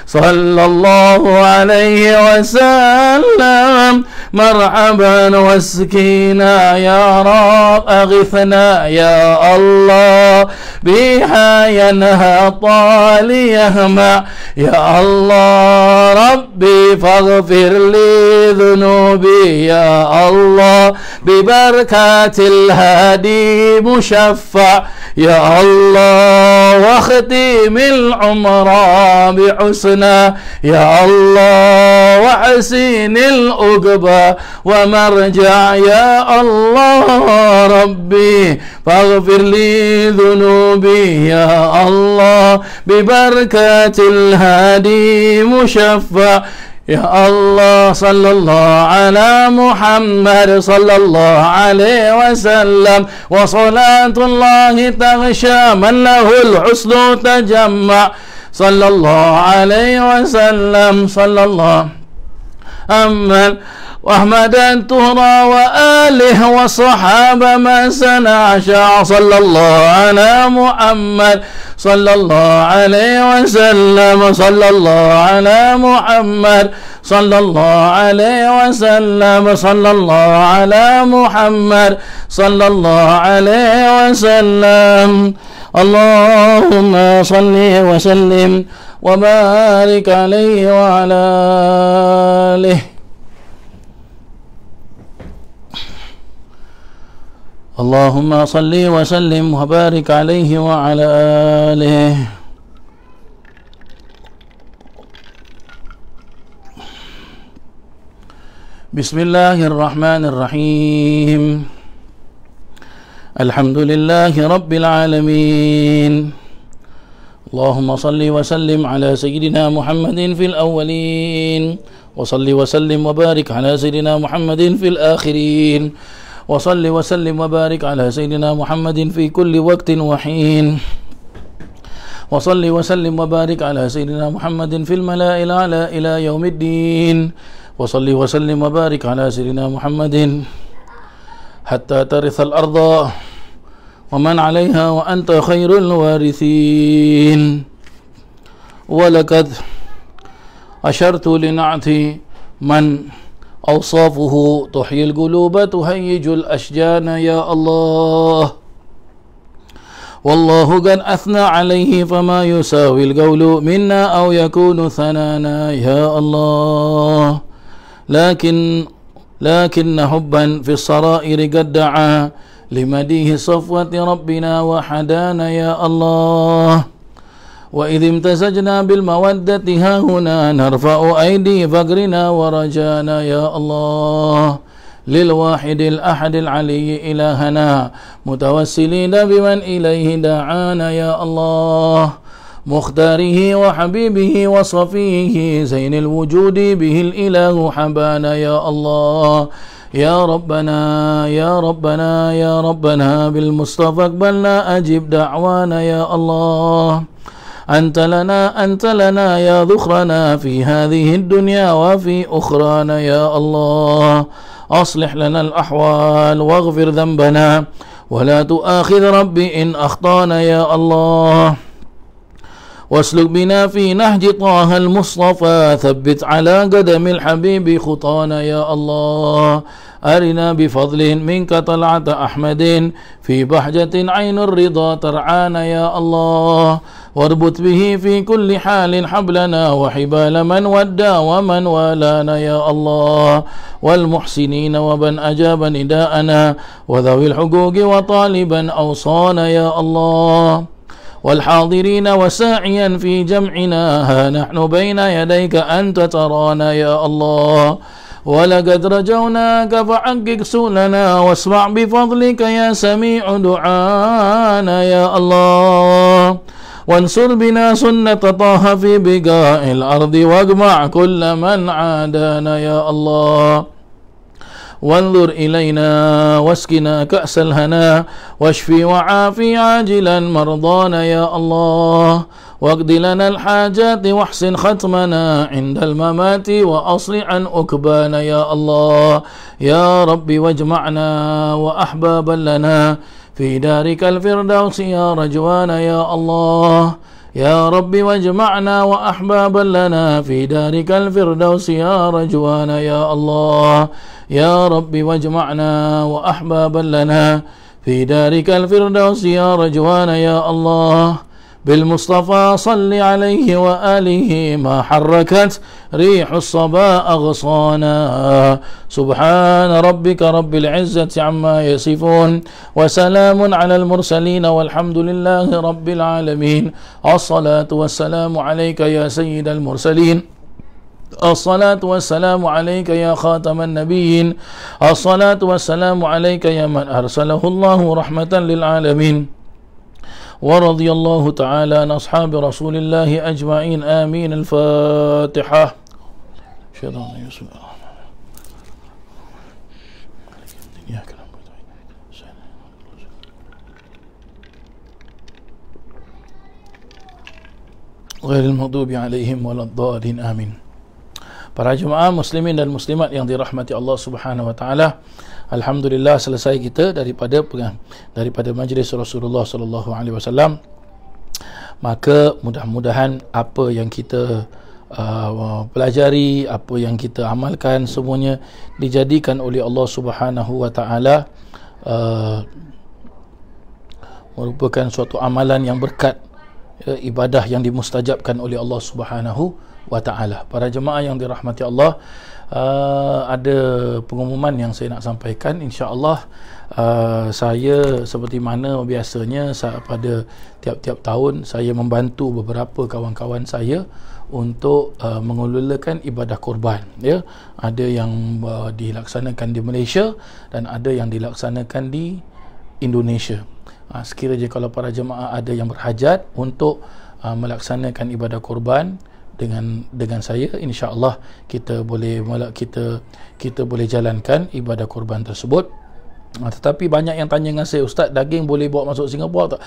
صلى الله عليه وسلم مرحبا واسقنا يا رب أغثنا يا الله بها ينهى طال يهمع يا الله ربي فاغفر لي ذنوبي يا الله ببركات الهادي مشفع يا الله واختم العمر بحسنى يا الله وحسين العقبى ومرجع يا الله ربي فاغفر لي ذنوبي يا الله ببركة الهادي مشفع يا الله صلى الله على محمد صلى الله عليه وسلم وصلاة الله تغشى من له الحسن تجمع صلى الله عليه وسلم صلى الله أمن وأحمد تهرى وآله وصحابة ما سنع شاع صلى الله على محمد صلى الله عليه وسلم صلى الله على محمد صلى الله عليه وسلم صلى الله على محمد صلى الله عليه وسلم اللهم صل وسلم وبارك عليه وعلى آله اللهم صل وسلم وبارك عليه وعلى آله بسم الله الرحمن الرحيم الحمد لله رب العالمين اللهم صل وسلم على سيدنا محمد في الأولين وصل وسلم وبارك على سيدنا محمد في الآخرين وصل وسلم وبارك على سيدنا محمد في كل وقت وحين وصل وسلم وبارك على سيدنا محمد في الملأ الأعلى إلى يوم الدين وصل وسلم وبارك على سيدنا محمد حتى ترث الأرض ومن عليها وأنت خير الوارثين ولقد أشرت لنعت من أوصافه تحيي القلوب تهيج الأشجان يا الله والله قد أثنى عليه فما يساوي القول منا أو يكون ثنانا يا الله لكن حبا في الصرائر قد دعا لمديه صفوة ربنا وحدانا يا الله وإذ امتزجنا بالمودة ها هنا نرفع أيدي فقرنا ورجانا يا الله للواحد الأحد العلي إلهنا متوسلين بمن إليه دعانا يا الله مختاره وحبيبه وصفيه زين الوجود به الإله حبانا يا الله يا ربنا يا ربنا يا ربنا بالمصطفى اقبلنا أجب دعوانا يا الله أنت لنا يا ذخرنا في هذه الدنيا وفي أخرانا يا الله أصلح لنا الأحوال واغفر ذنبنا ولا تؤاخذ ربي إن أخطانا يا الله واسلك بنا في نهج طه المصطفى ثبت على قدم الحبيب خطانا يا الله أرنا بفضل منك طلعة أحمد في بهجة عين الرضا ترعانا يا الله واربط به في كل حال حبلنا وحبال من ودى ومن والانا يا الله والمحسنين ومن أجاب نداءنا وذوي الحقوق وطالبا أوصانا يا الله والحاضرين وساعيا في جمعنا ها نحن بين يديك أنت ترانا يا الله ولقد رجوناك فحقق سؤلنا واسمع بفضلك يا سميع دعانا يا الله وانصر بنا سنة طه في بقاع الأرض واجمع كل من عادانا يا الله وانظر إلينا واسقنا كأس الهنا واشفي وعافي عاجلا مرضانا يا الله واقض لنا الحاجات واحسن ختمنا عند الممات وأصلح عن أكبانا يا الله يا رب واجمعنا وأحبابا لنا في دارك الفردوس يا رجوانا يا الله يا رب واجمعنا وأحبابا لنا في دارك الفردوس يا رجوانا يا الله يا رب واجمعنا وأحبابا لنا في دارك الفردوس يا رجوانا يا الله بالمصطفى صل عليه وآله ما حركت ريح الصبا أغصانا سبحان ربك رب العزة عما يصفون وسلام على المرسلين والحمد لله رب العالمين الصلاة والسلام عليك يا سيد المرسلين الصلاة والسلام عليك يا خاتم النبيين الصلاة والسلام عليك يا من أرسله الله رحمة للعالمين ورضي الله تعالى عن أصحاب رسول الله أجمعين آمين الفاتحة غير المغضوب عليهم ولا الضالين آمين. Para jemaah muslimin dan muslimat yang dirahmati Allah Subhanahu wa taala, alhamdulillah selesai kita daripada majlis Rasulullah sallallahu alaihi wasallam. Maka mudah-mudahan apa yang kita pelajari, apa yang kita amalkan semuanya dijadikan oleh Allah Subhanahu wa taala merupakan suatu amalan yang berkat, ibadah yang dimustajabkan oleh Allah Subhanahu wa ta'ala. Para jemaah yang dirahmati Allah, ada pengumuman yang saya nak sampaikan. InsyaAllah saya seperti mana biasanya pada tiap-tiap tahun saya membantu beberapa kawan-kawan saya untuk mengelolakan ibadah korban, ya. Ada yang dilaksanakan di Malaysia dan ada yang dilaksanakan di Indonesia. Sekiranya kalau para jemaah ada yang berhajat untuk melaksanakan ibadah korban dengan saya, insya-Allah kita boleh jalankan ibadah korban tersebut. Tetapi banyak yang tanya dengan saya, Ustaz, daging boleh bawa masuk Singapura tak?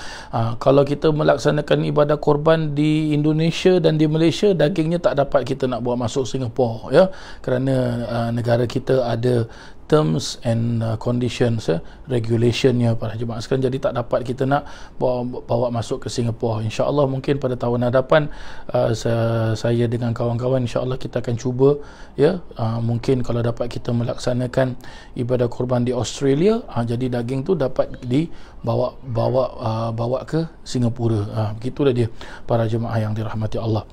Kalau kita melaksanakan ibadah korban di Indonesia dan di Malaysia, dagingnya tak dapat kita nak bawa masuk Singapura, ya, kerana negara kita ada terms and conditions, regulationnya para jemaah sekalian, jadi tak dapat kita nak bawa masuk ke Singapura. InsyaAllah mungkin pada tahun hadapan saya dengan kawan-kawan insyaAllah kita akan cuba, ya, mungkin kalau dapat kita melaksanakan ibadah korban di Australia, jadi daging tu dapat bawa ke Singapura. Begitulah dia para jemaah yang dirahmati Allah.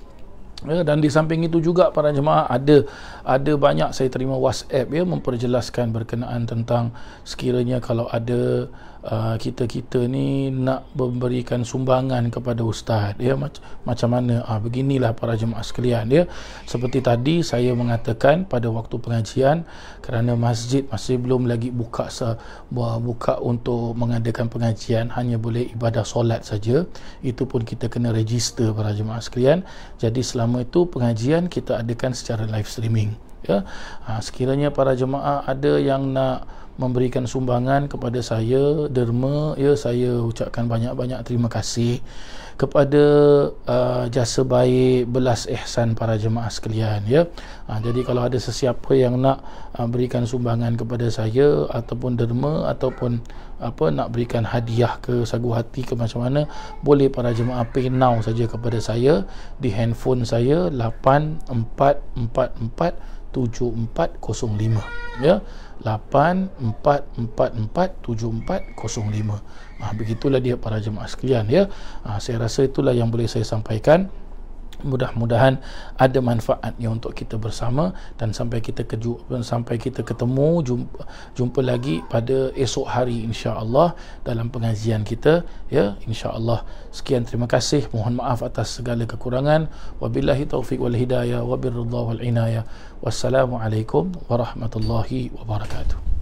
Dan di samping itu juga para jemaah ada banyak saya terima WhatsApp, ya, memperjelaskan berkenaan tentang sekiranya kalau ada kita ni nak memberikan sumbangan kepada ustaz, ya, macam mana. Beginilah para jemaah sekalian, ya. Seperti tadi saya mengatakan pada waktu pengajian, kerana masjid masih belum lagi buka untuk mengadakan pengajian, hanya boleh ibadah solat saja. Itu pun kita kena register para jemaah sekalian. Jadi selama itu pengajian kita adakan secara live streaming, ya. Sekiranya para jemaah ada yang nak memberikan sumbangan kepada saya, derma, ya, saya ucapkan banyak-banyak terima kasih kepada jasa baik, belas ihsan para jemaah sekalian, ya. Jadi kalau ada sesiapa yang nak berikan sumbangan kepada saya ataupun derma ataupun nak berikan hadiah ke sagu hati ke macam mana, boleh para jemaah pay now saja kepada saya di handphone saya 84447405, ya, 84447405. Begitulah dia para jemaah sekalian, ya. Saya rasa itulah yang boleh saya sampaikan. mudah-mudahan ada manfaatnya untuk kita bersama, dan sampai kita ketemu, jumpa lagi pada esok hari insya-Allah dalam pengajian kita, ya, insya-Allah. Sekian, terima kasih, mohon maaf atas segala kekurangan. Wabillahi taufiq wal hidayah, wabirridha wal inayah. Wassalamualaikum warahmatullahi wabarakatuh.